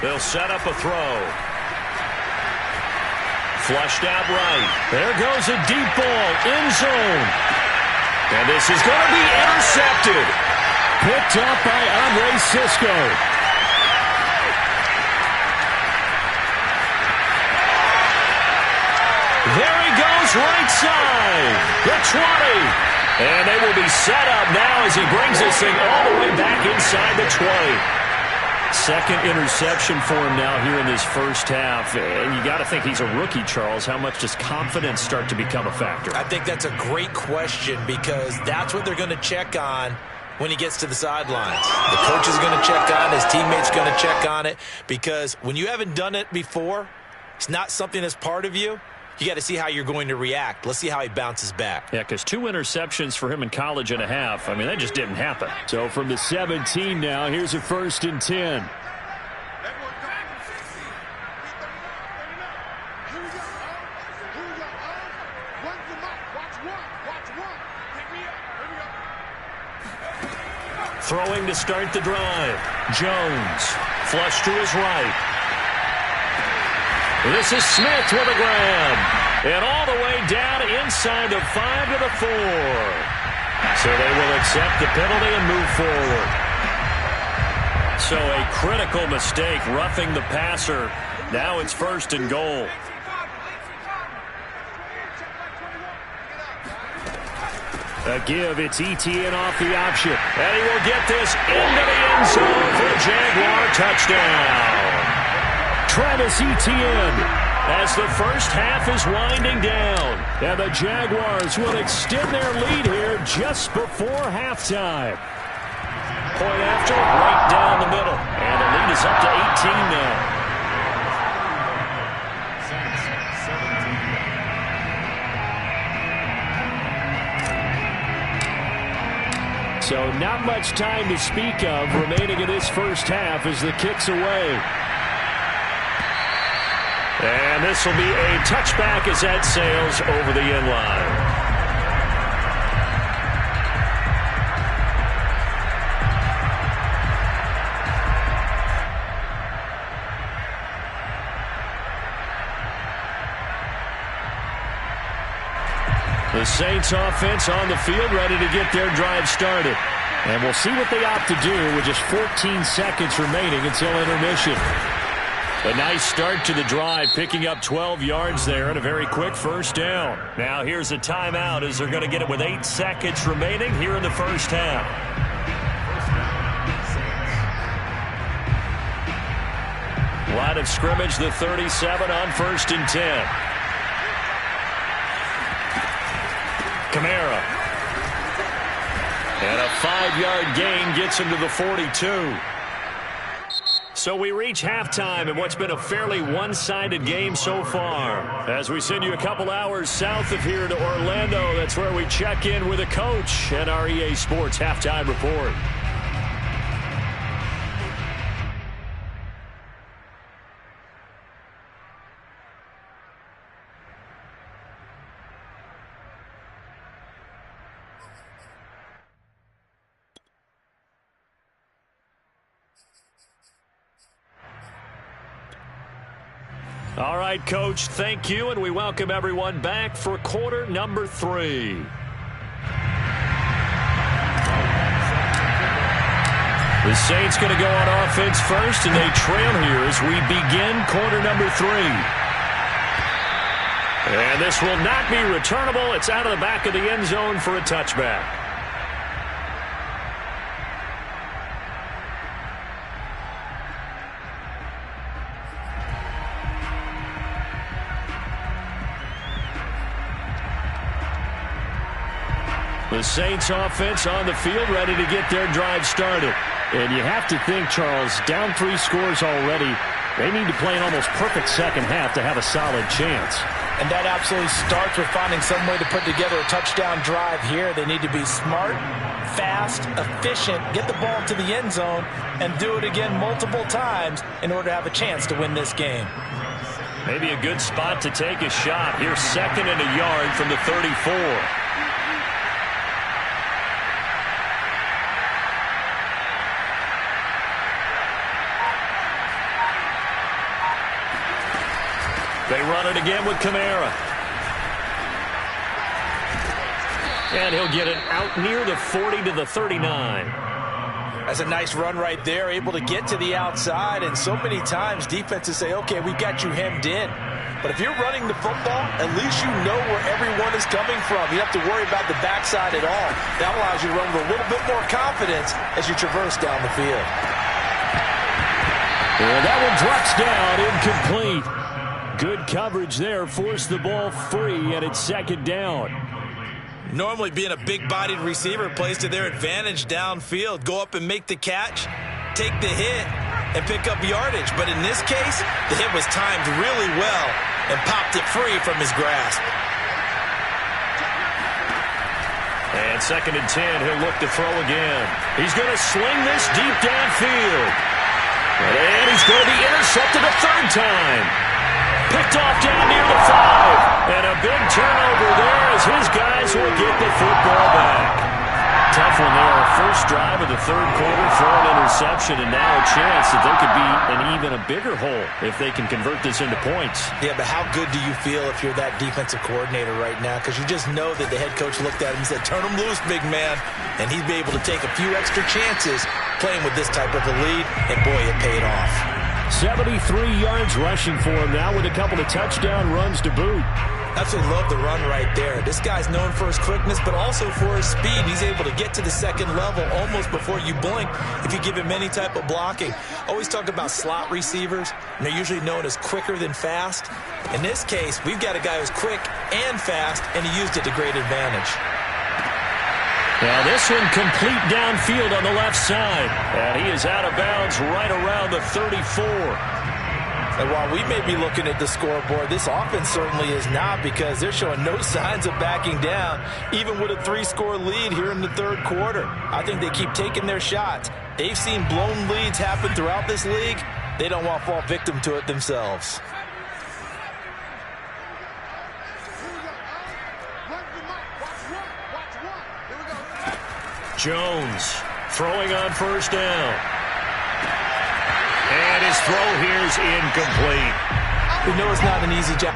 They'll set up a throw. Flushed out right. There goes a deep ball, end zone. And this is going to be intercepted. Picked up by Andre Cisco. There he goes right side. The 20. And they will be set up now as he brings this thing all the way back inside the 20. Second interception for him now here in this first half. And you got to think he's a rookie, Charles. How much does confidence start to become a factor? I think that's a great question because that's what they're going to check on when he gets to the sidelines. The coach is going to check on it. His teammates going to check on it because when you haven't done it before, it's not something that's part of you. You got to see how you're going to react. Let's see how he bounces back. Yeah, because 2 interceptions for him in college and a half. I mean, that just didn't happen. So from the 17 now, here's a 1st and 10. Throwing to start the drive. Jones, flush to his right. This is Smith with a grab. And all the way down inside the 5 to the 4. So they will accept the penalty and move forward. So a critical mistake roughing the passer. Now it's 1st and goal. A give, it's ETN off the option. And he will get this into the end zone for a Jaguar touchdown. Travis Etienne as the first half is winding down. And the Jaguars will extend their lead here just before halftime. Point after, right down the middle. And the lead is up to 18 now. So not much time to speak of remaining in this first half as the kick's away. And this will be a touchback as that sails over the end line. The Saints offense on the field ready to get their drive started. And we'll see what they opt to do with just 14 seconds remaining until intermission. A nice start to the drive, picking up 12 yards there and a very quick first down. Now here's a timeout as they're going to get it with 8 seconds remaining here in the first half. Line of scrimmage, the 37 on 1st and 10. Kamara. And a 5-yard gain gets him to the 42. So we reach halftime in what's been a fairly one-sided game so far. As we send you a couple hours south of here to Orlando, that's where we check in with a coach at our EA Sports Halftime Report. All right, Coach, thank you, and we welcome everyone back for quarter number 3. The Saints going to go on offense first, and they trail here as we begin quarter number 3. And this will not be returnable. It's out of the back of the end zone for a touchback. The Saints offense on the field, ready to get their drive started. And you have to think, Charles, down 3 scores already. They need to play an almost perfect second half to have a solid chance. And that absolutely starts with finding some way to put together a touchdown drive here. They need to be smart, fast, efficient, get the ball to the end zone, and do it again multiple times in order to have a chance to win this game. Maybe a good spot to take a shot. Here's 2nd and a yard from the 34. They run it again with Kamara. And he'll get it out near the 40 to the 39. That's a nice run right there, able to get to the outside. And so many times defenses say, okay, we've got you hemmed in. But if you're running the football, at least you know where everyone is coming from. You don't have to worry about the backside at all. That allows you to run with a little bit more confidence as you traverse down the field. And that one drops down, incomplete. Good coverage there, forced the ball free, and it's 2nd down. Normally being a big-bodied receiver plays to their advantage downfield. Go up and make the catch, take the hit, and pick up yardage. But in this case, the hit was timed really well and popped it free from his grasp. And 2nd and 10, he'll look to throw again. He's going to sling this deep downfield. And he's going to be intercepted a 3rd time. Picked off down near the 5. And a big turnover there as his guys will get the football back. Tough one there. First drive of the 3rd quarter for an interception, and now a chance that they could be in even a bigger hole if they can convert this into points. Yeah, but how good do you feel if you're that defensive coordinator right now? Because you just know that the head coach looked at him and said, turn him loose, big man. And he'd be able to take a few extra chances playing with this type of a lead, and boy, it paid off. 73 yards rushing for him now with a couple of touchdown runs to boot. Absolutely love the run right there. This guy's known for his quickness, but also for his speed. He's able to get to the 2nd level almost before you blink if you give him any type of blocking. Always talk about slot receivers, and they're usually known as quicker than fast. In this case, we've got a guy who's quick and fast, and he used it to great advantage. Now this one complete downfield on the left side. And he is out of bounds right around the 34. And while we may be looking at the scoreboard, this offense certainly is not, because they're showing no signs of backing down, even with a 3-score lead here in the 3rd quarter. I think they keep taking their shots. They've seen blown leads happen throughout this league. They don't want to fall victim to it themselves. Jones throwing on 1st down. And his throw here is incomplete. We know it's not an easy job.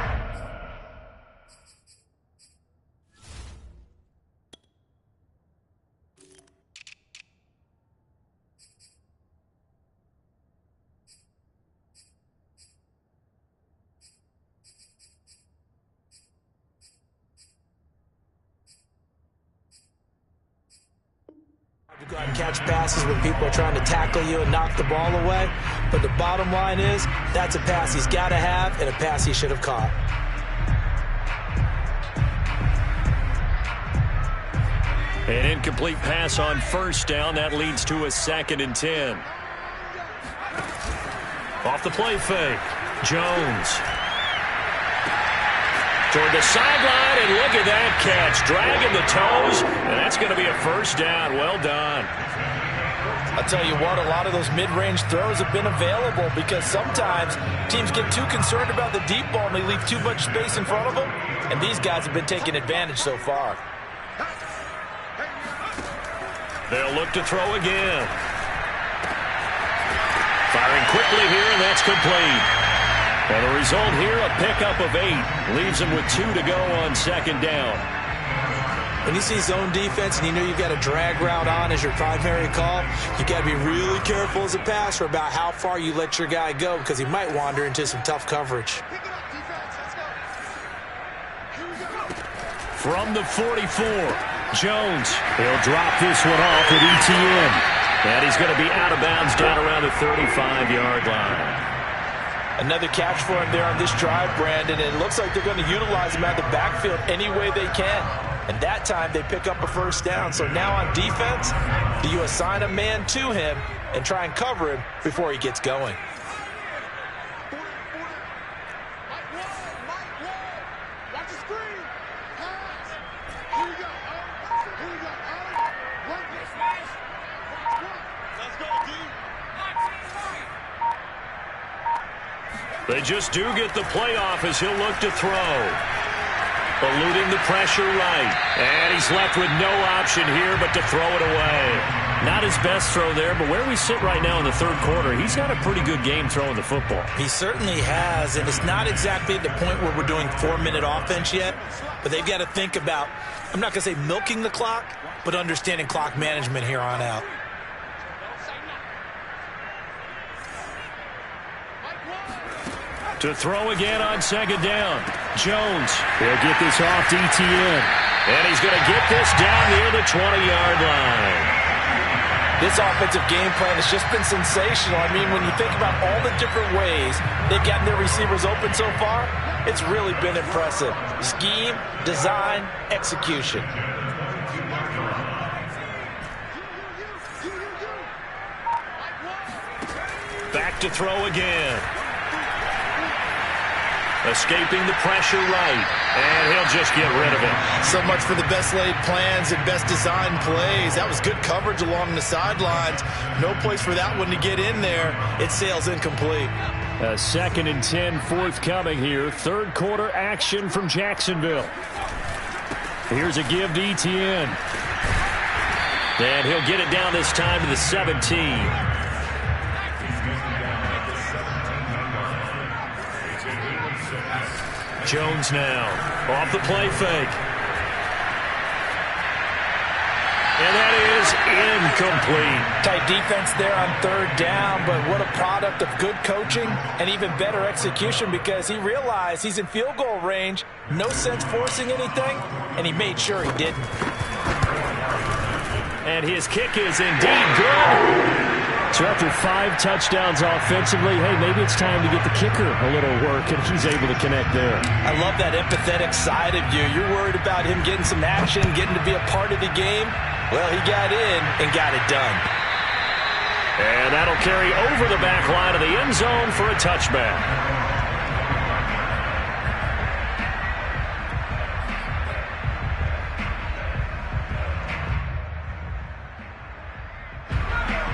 You go out and catch passes when people are trying to tackle you and knock the ball away. But the bottom line is, that's a pass he's got to have and a pass he should have caught. An incomplete pass on first down. That leads to a 2nd and 10. Off the play fake. Jones. Toward the sideline, and look at that catch. Dragging the toes, and that's going to be a first down. Well done. I'll tell you what, a lot of those mid-range throws have been available because sometimes teams get too concerned about the deep ball and they leave too much space in front of them, and these guys have been taking advantage so far. They'll look to throw again. Firing quickly here, and that's complete. And the result here, a pickup of 8. Leaves him with 2 to go on 2nd down. When you see zone defense and you know you've got a drag route on as your primary call, you've got to be really careful as a passer about how far you let your guy go because he might wander into some tough coverage. From the 44, Jones. He'll drop this one off with ETN. And he's going to be out of bounds down around the 35-yard line. Another catch for him there on this drive, Brandon. And it looks like they're going to utilize him out of the backfield any way they can. And that time they pick up a first down. So now on defense, do you assign a man to him and try and cover him before he gets going? They just do get the playoff as he'll look to throw. Eluding the pressure right. And he's left with no option here but to throw it away. Not his best throw there, but where we sit right now in the 3rd quarter, he's had a pretty good game throwing the football. He certainly has, and it's not exactly at the point where we're doing 4-minute offense yet, but they've got to think about, I'm not going to say milking the clock, but understanding clock management here on out. To throw again on 2nd down. Jones. He'll get this off to ETN. And he's going to get this down near the 20-yard line. This offensive game plan has just been sensational. I mean, when you think about all the different ways they've gotten their receivers open so far, it's really been impressive. Scheme, design, execution. Back to throw again. Escaping the pressure right, and he'll just get rid of it. So much for the best laid plans and best designed plays. That was good coverage along the sidelines. No place for that one to get in there. It sails incomplete. A 2nd and 10 forthcoming here. 3rd quarter action from Jacksonville. Here's a give to ETN. And he'll get it down this time to the 17. Jones now off the play fake. And that is incomplete. Tight defense there on 3rd down, but what a product of good coaching and even better execution because he realized he's in field goal range, no sense forcing anything, and he made sure he didn't. And his kick is indeed good. So after 5 touchdowns offensively, hey, maybe it's time to get the kicker a little work, and he's able to connect there. I love that empathetic side of you. You're worried about him getting some action, getting to be a part of the game. Well, he got in and got it done. And that'll carry over the back line of the end zone for a touchback.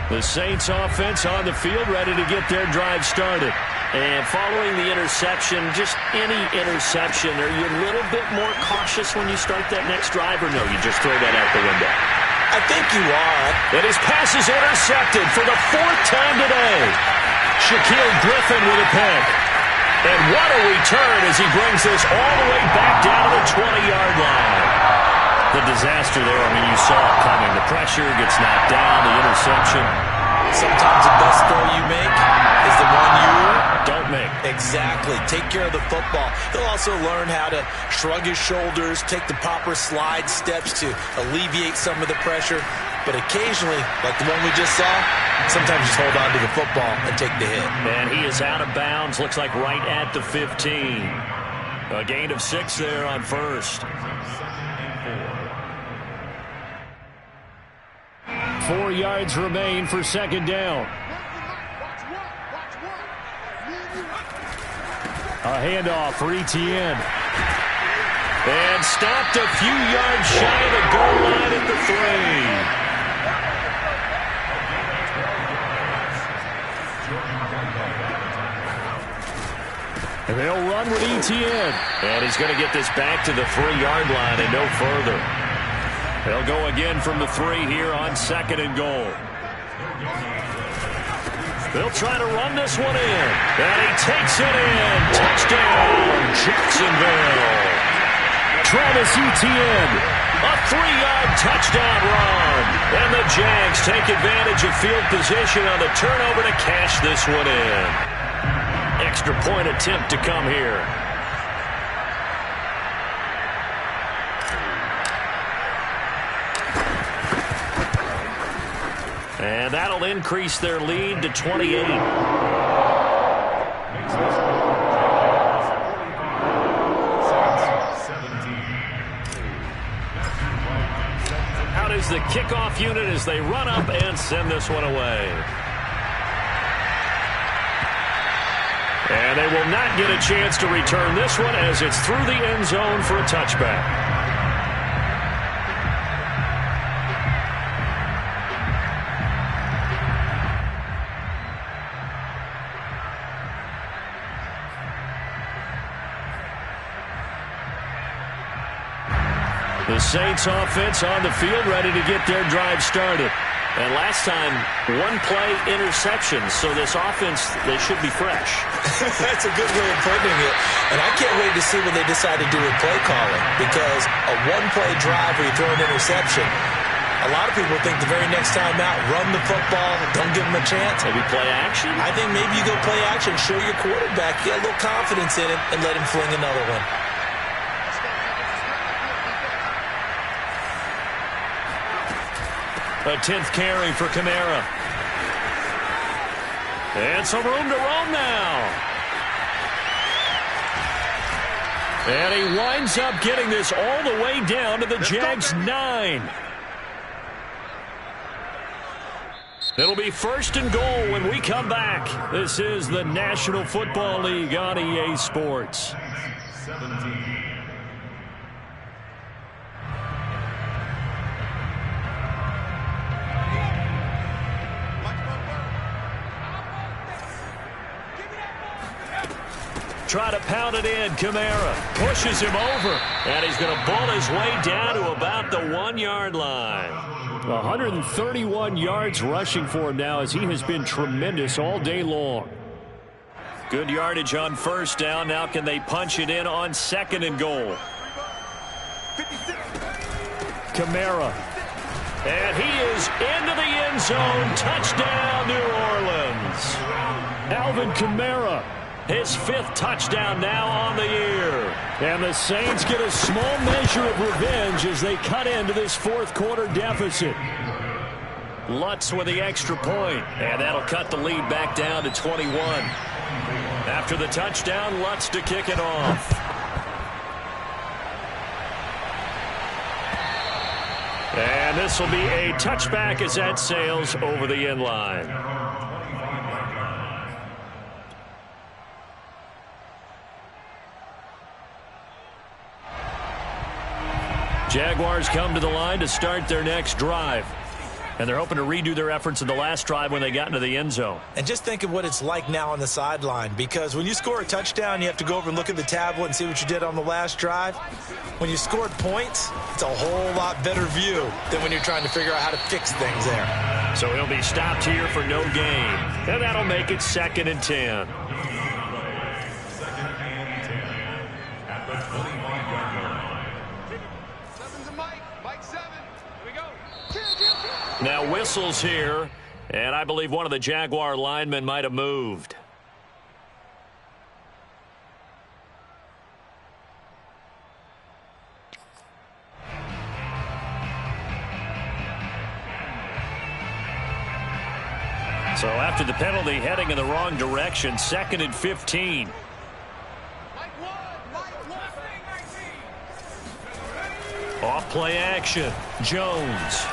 The Saints offense on the field, ready to get their drive started. And following the interception, just any interception, are you a little bit more cautious when you start that next drive, or no, you just throw that out the window? I think you are. And his pass is intercepted for the 4th time today. Shaquille Griffin with a pick. And what a return as he brings this all the way back down to the 20-yard line. The disaster there, I mean, you saw it coming. The pressure gets knocked down, the interception. Sometimes the best throw you make is the one you don't make. Exactly. Take care of the football. He'll also learn how to shrug his shoulders, take the proper slide steps to alleviate some of the pressure. But occasionally, like the one we just saw, sometimes just hold on to the football and take the hit. And he is out of bounds, looks like right at the 15. A gain of 6 there on first. 4 yards remain for second down. A handoff for Etienne. And stopped a few yards shy of the goal line at the 3. And they'll run with Etienne. And he's going to get this back to the 3-yard line and no further. They'll go again from the 3 here on second and goal. They'll try to run this one in. And he takes it in. Touchdown, Jacksonville. Travis Etienne, a 3-yard touchdown run. And the Jags take advantage of field position on the turnover to cash this one in. Extra point attempt to come here. And that'll increase their lead to 28. Out is the kickoff unit as they run up and send this one away. And they will not get a chance to return this one as it's through the end zone for a touchback. The Saints offense on the field ready to get their drive started. And last time, one play interception, so this offense, they should be fresh. That's a good way of putting it. And I can't wait to see what they decide to do with play calling, because a one-play drive where you throw an interception, a lot of people think the very next time out, run the football, don't give them a chance. Maybe play action? I think maybe you go play action, show your quarterback, get a little confidence in it, and let him fling another one. A 10th carry for Kamara. And some room to roam now. And he winds up getting this all the way down to the Jags' 9. It'll be first and goal when we come back. This is the National Football League on EA Sports. 17. Try to pound it in. Kamara pushes him over. And he's going to ball his way down to about the 1-yard line. 131 yards rushing for him now as he has been tremendous all day long. Good yardage on first down. Now can they punch it in on second and goal? Kamara. And he is into the end zone. Touchdown, New Orleans. Alvin Kamara. His 5th touchdown now on the year. And the Saints get a small measure of revenge as they cut into this 4th quarter deficit. Lutz with the extra point. And that'll cut the lead back down to 21. After the touchdown, Lutz to kick it off. And this will be a touchback as that sails over the end line. Jaguars come to the line to start their next drive. And they're hoping to redo their efforts in the last drive when they got into the end zone. And just think of what it's like now on the sideline, because when you score a touchdown, you have to go over and look at the tablet and see what you did on the last drive. When you scored points, it's a whole lot better view than when you're trying to figure out how to fix things there. So he'll be stopped here for no gain. And that'll make it 2nd and 10. Now whistles here, and I believe one of the Jaguar linemen might have moved. So after the penalty, heading in the wrong direction, 2nd and 15. Off play action, Jones.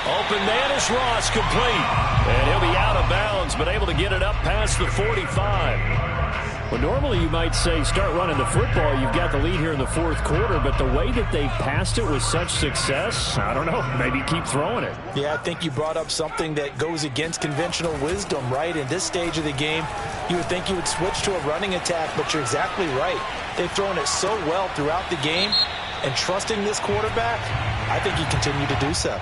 Open man is Ross, complete. And he'll be out of bounds, but able to get it up past the 45. Well, normally you might say start running the football. You've got the lead here in the fourth quarter, but the way that they've passed it with such success, I don't know, maybe keep throwing it. Yeah, I think you brought up something that goes against conventional wisdom, right? In this stage of the game, you would think you would switch to a running attack, but you're exactly right. They've thrown it so well throughout the game, and trusting this quarterback, I think you continue to do so.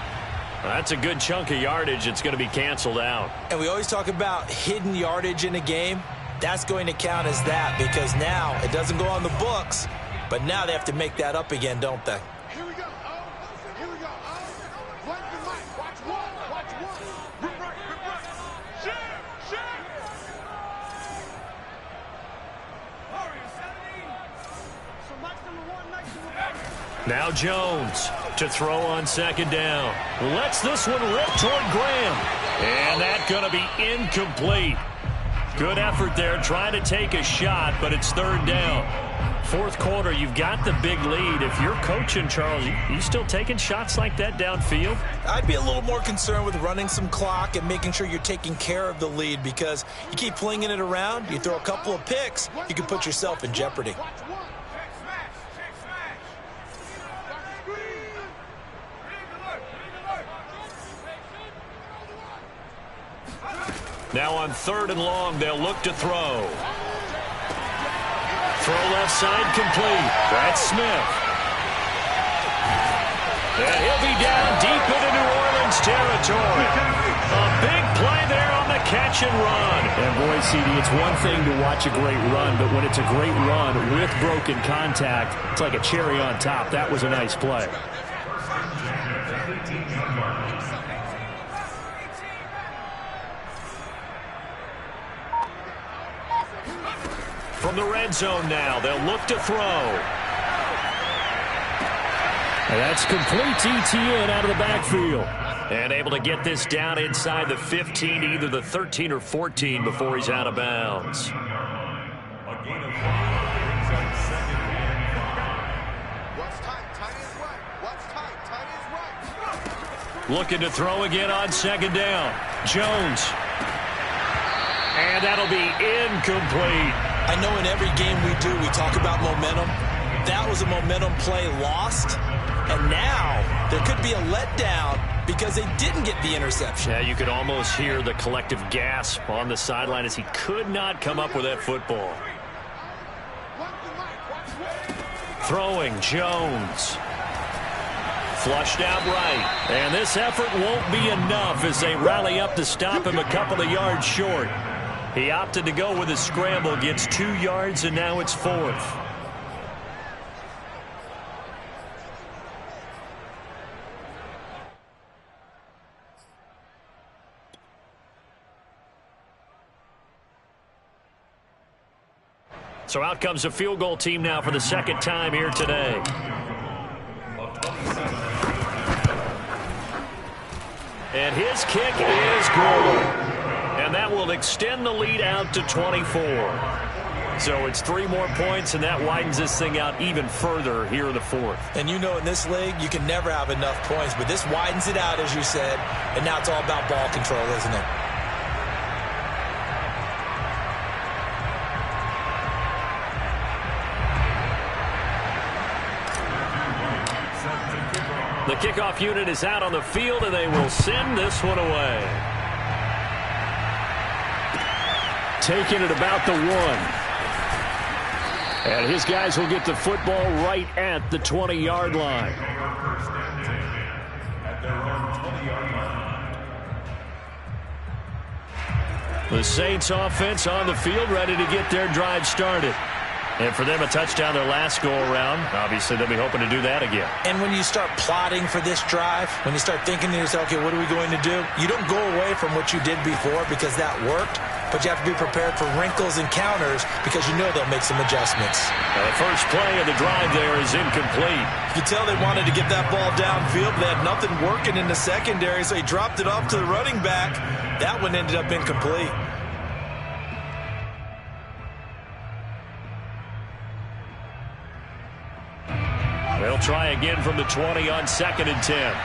That's a good chunk of yardage. It's going to be canceled out. And we always talk about hidden yardage in a game. That's going to count as that because now it doesn't go on the books, but now they have to make that up again, don't they? Here we go. Here we go. Blank the mic. Watch one. Watch one. Rip right. Rip right. Shit. So Mike's number one, Mike's number one. Now Jones to throw on second down. Lets this one rip toward Graham. And that's going to be incomplete. Good effort there trying to take a shot, but it's third down. Fourth quarter, you've got the big lead. If you're coaching, Charles, you still taking shots like that downfield? I'd be a little more concerned with running some clock and making sure you're taking care of the lead because you keep flinging it around, you throw a couple of picks, you can put yourself in jeopardy. Now on third and long, they'll look to throw. Throw left side complete. That's Smith. And he'll be down deep into New Orleans territory. A big play there on the catch and run. And boy, CD, it's one thing to watch a great run, but when it's a great run with broken contact, it's like a cherry on top. That was a nice play. From the red zone now, they'll look to throw. And that's complete ETN out of the backfield. And able to get this down inside the 15, either the 13 or 14 before he's out of bounds. A gain of 5 brings up second and 5. What's tight? Tight is right. What's tight? Tight is right. Looking to throw again on second down. Jones. And that'll be incomplete. I know in every game we do, we talk about momentum. That was a momentum play lost. And now there could be a letdown because they didn't get the interception. Yeah, you could almost hear the collective gasp on the sideline as he could not come up with that football. Throwing Jones. Flushed out right. And this effort won't be enough as they rally up to stop him a couple of yards short. He opted to go with a scramble, gets 2 yards, and now it's fourth. So out comes a field goal team now for the second time here today. And his kick is good. And that will extend the lead out to 24. So it's 3 more points, and that widens this thing out even further here in the fourth. And you know in this league, you can never have enough points, but this widens it out, as you said, and now it's all about ball control, isn't it? The kickoff unit is out on the field, and they will send this one away. Taking it about the 1. And his guys will get the football right at the 20-yard line. The Saints offense on the field ready to get their drive started. And for them, a touchdown their last go-around. Obviously, they'll be hoping to do that again. And when you start plotting for this drive, when you start thinking to yourself, okay, what are we going to do? You don't go away from what you did before because that worked, but you have to be prepared for wrinkles and counters because you know they'll make some adjustments. Now, the first play of the drive there is incomplete. You can tell they wanted to get that ball downfield. They had nothing working in the secondary, so he dropped it off to the running back. That one ended up incomplete. They'll try again from the 20 on 2nd and 10.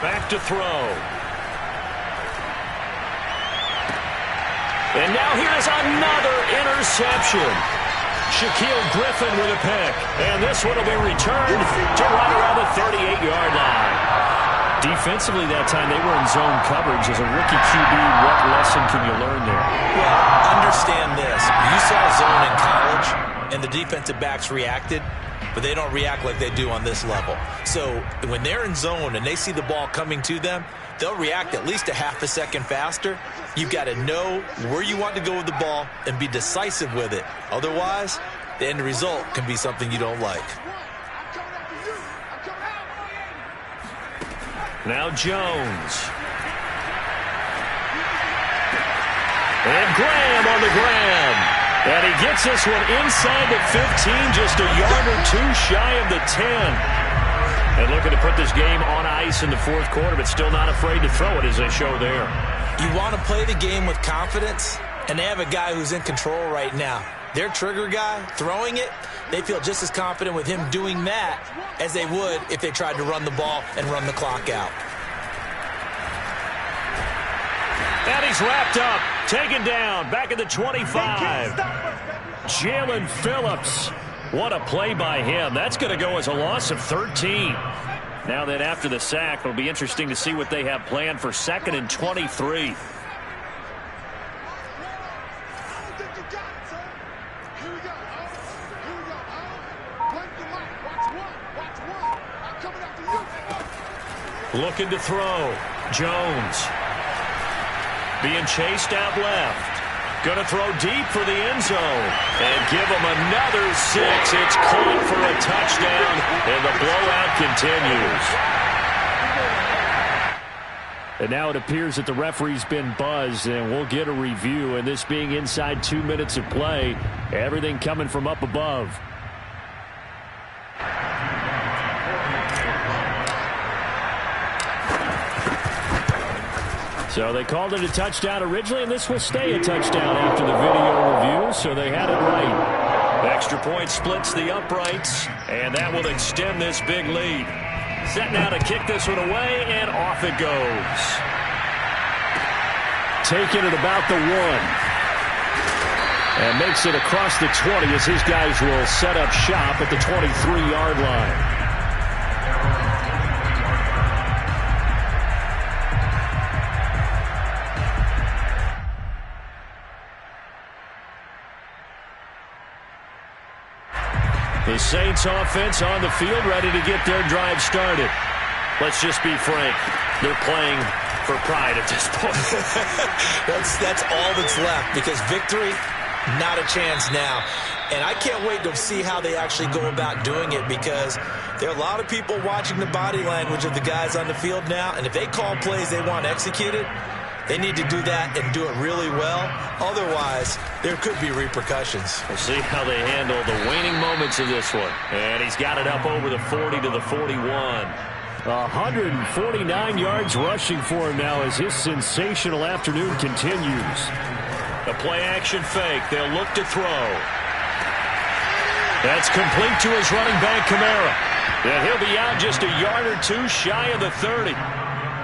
Back to throw. And now here's another interception. Shaquille Griffin with a pick. And this one will be returned to right around the 38-yard line. Defensively that time, they were in zone coverage. As a rookie QB, what lesson can you learn there? Well, understand this. You saw zone in college, and the defensive backs reacted, but they don't react like they do on this level. So when they're in zone and they see the ball coming to them, they'll react at least a half a second faster. You've got to know where you want to go with the ball and be decisive with it. Otherwise, the end result can be something you don't like. Now Jones. And Graham on the ground. And he gets this one inside the 15, just a yard or two shy of the 10. And looking to put this game on ice in the fourth quarter, but still not afraid to throw it as they show there. You want to play the game with confidence, and they have a guy who's in control right now. Their trigger guy, throwing it, they feel just as confident with him doing that as they would if they tried to run the ball and run the clock out. And he's wrapped up, taken down, back at the 25. Jalen Phillips, what a play by him. That's going to go as a loss of 13. Now that after the sack, it'll be interesting to see what they have planned for 2nd and 23. Looking to throw. Jones. Being chased out left. Going to throw deep for the end zone. And give him another 6. It's caught for a touchdown. And the blowout continues. And now it appears that the referee's been buzzed, and we'll get a review. And this being inside 2 minutes of play, everything coming from up above. So they called it a touchdown originally, and this will stay a touchdown after the video review, so they had it right. The extra point splits the uprights, and that will extend this big lead. Set now to kick this one away, and off it goes. Taking it about the 1. And makes it across the 20 as his guys will set up shop at the 23-yard line. The Saints offense on the field, ready to get their drive started. Let's just be frank. They're playing for pride at this point. That's all that's left, because victory, not a chance now. And I can't wait to see how they actually go about doing it, because there are a lot of people watching the body language of the guys on the field now, and if they call plays they want executed, they need to do that and do it really well. Otherwise, there could be repercussions. We'll see how they handle the waning moments of this one. And he's got it up over the 40 to the 41. 149 yards rushing for him now as his sensational afternoon continues. The play-action fake. They'll look to throw. That's complete to his running back, Kamara. And he'll be out just a yard or two shy of the 30.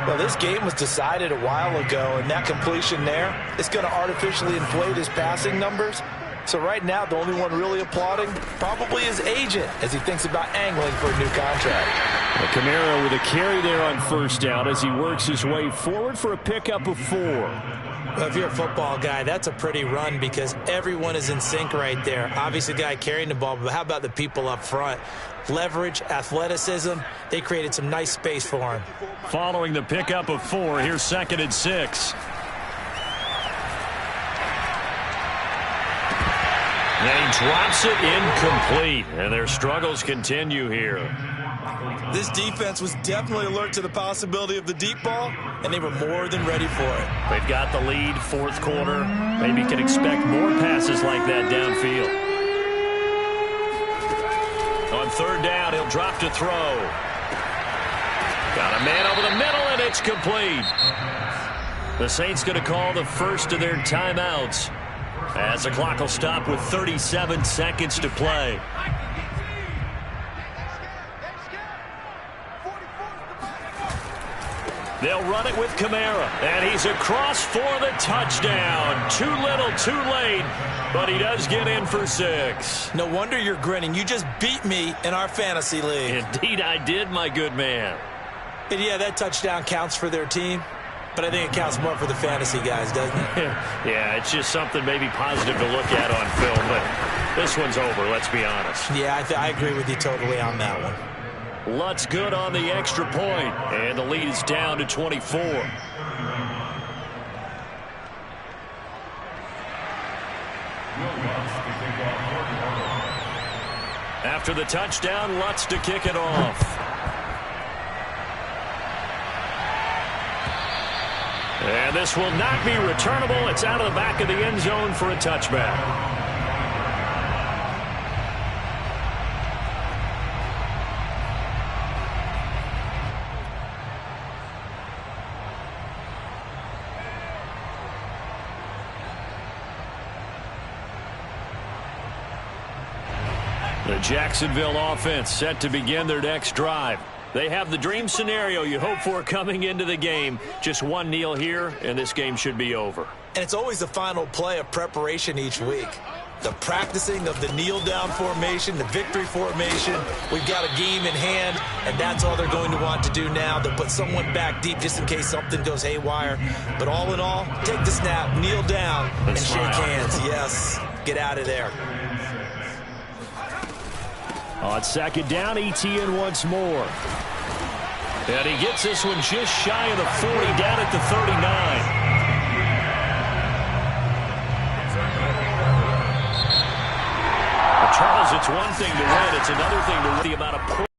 Well, this game was decided a while ago, and that completion there is going to artificially inflate his passing numbers. So right now, the only one really applauding probably his agent as he thinks about angling for a new contract. Kamara with a carry there on first down as he works his way forward for a pickup of 4. Well, if you're a football guy, that's a pretty run because everyone is in sync right there. Obviously, the guy carrying the ball, but how about the people up front? Leverage, athleticism, they created some nice space for him. Following the pickup of 4, here's 2nd and 6. And he drops it incomplete, and their struggles continue here. This defense was definitely alert to the possibility of the deep ball, and they were more than ready for it. They've got the lead, fourth quarter. Maybe can expect more passes like that downfield. On 3rd down, he'll drop to throw. Got a man over the middle, and it's complete. The Saints going to call the first of their timeouts as the clock will stop with 37 seconds to play. They'll run it with Kamara, and he's across for the touchdown. Too little, too late, but he does get in for 6. No wonder you're grinning. You just beat me in our fantasy league. Indeed I did, my good man. And yeah, that touchdown counts for their team, but I think it counts more for the fantasy guys, doesn't it? Yeah, it's just something maybe positive to look at on film, but this one's over, let's be honest. Yeah, I agree with you totally on that one. Lutt's good on the extra point, and the lead is down to 24. After the touchdown, Lutz to kick it off. And this will not be returnable. It's out of the back of the end zone for a touchback. The Jacksonville offense set to begin their next drive. They have the dream scenario you hope for coming into the game. Just one kneel here, and this game should be over. And it's always the final play of preparation each week. The practicing of the kneel-down formation, the victory formation. We've got a game in hand, and that's all they're going to want to do now, to put someone back deep just in case something goes haywire. But all in all, take the snap, kneel down, and shake hands. Yes, get out of there. On second down, ETN once more. And he gets this one just shy of the 40, down at the 39. Charles, it's one thing to win. It's another thing to win the amount of points.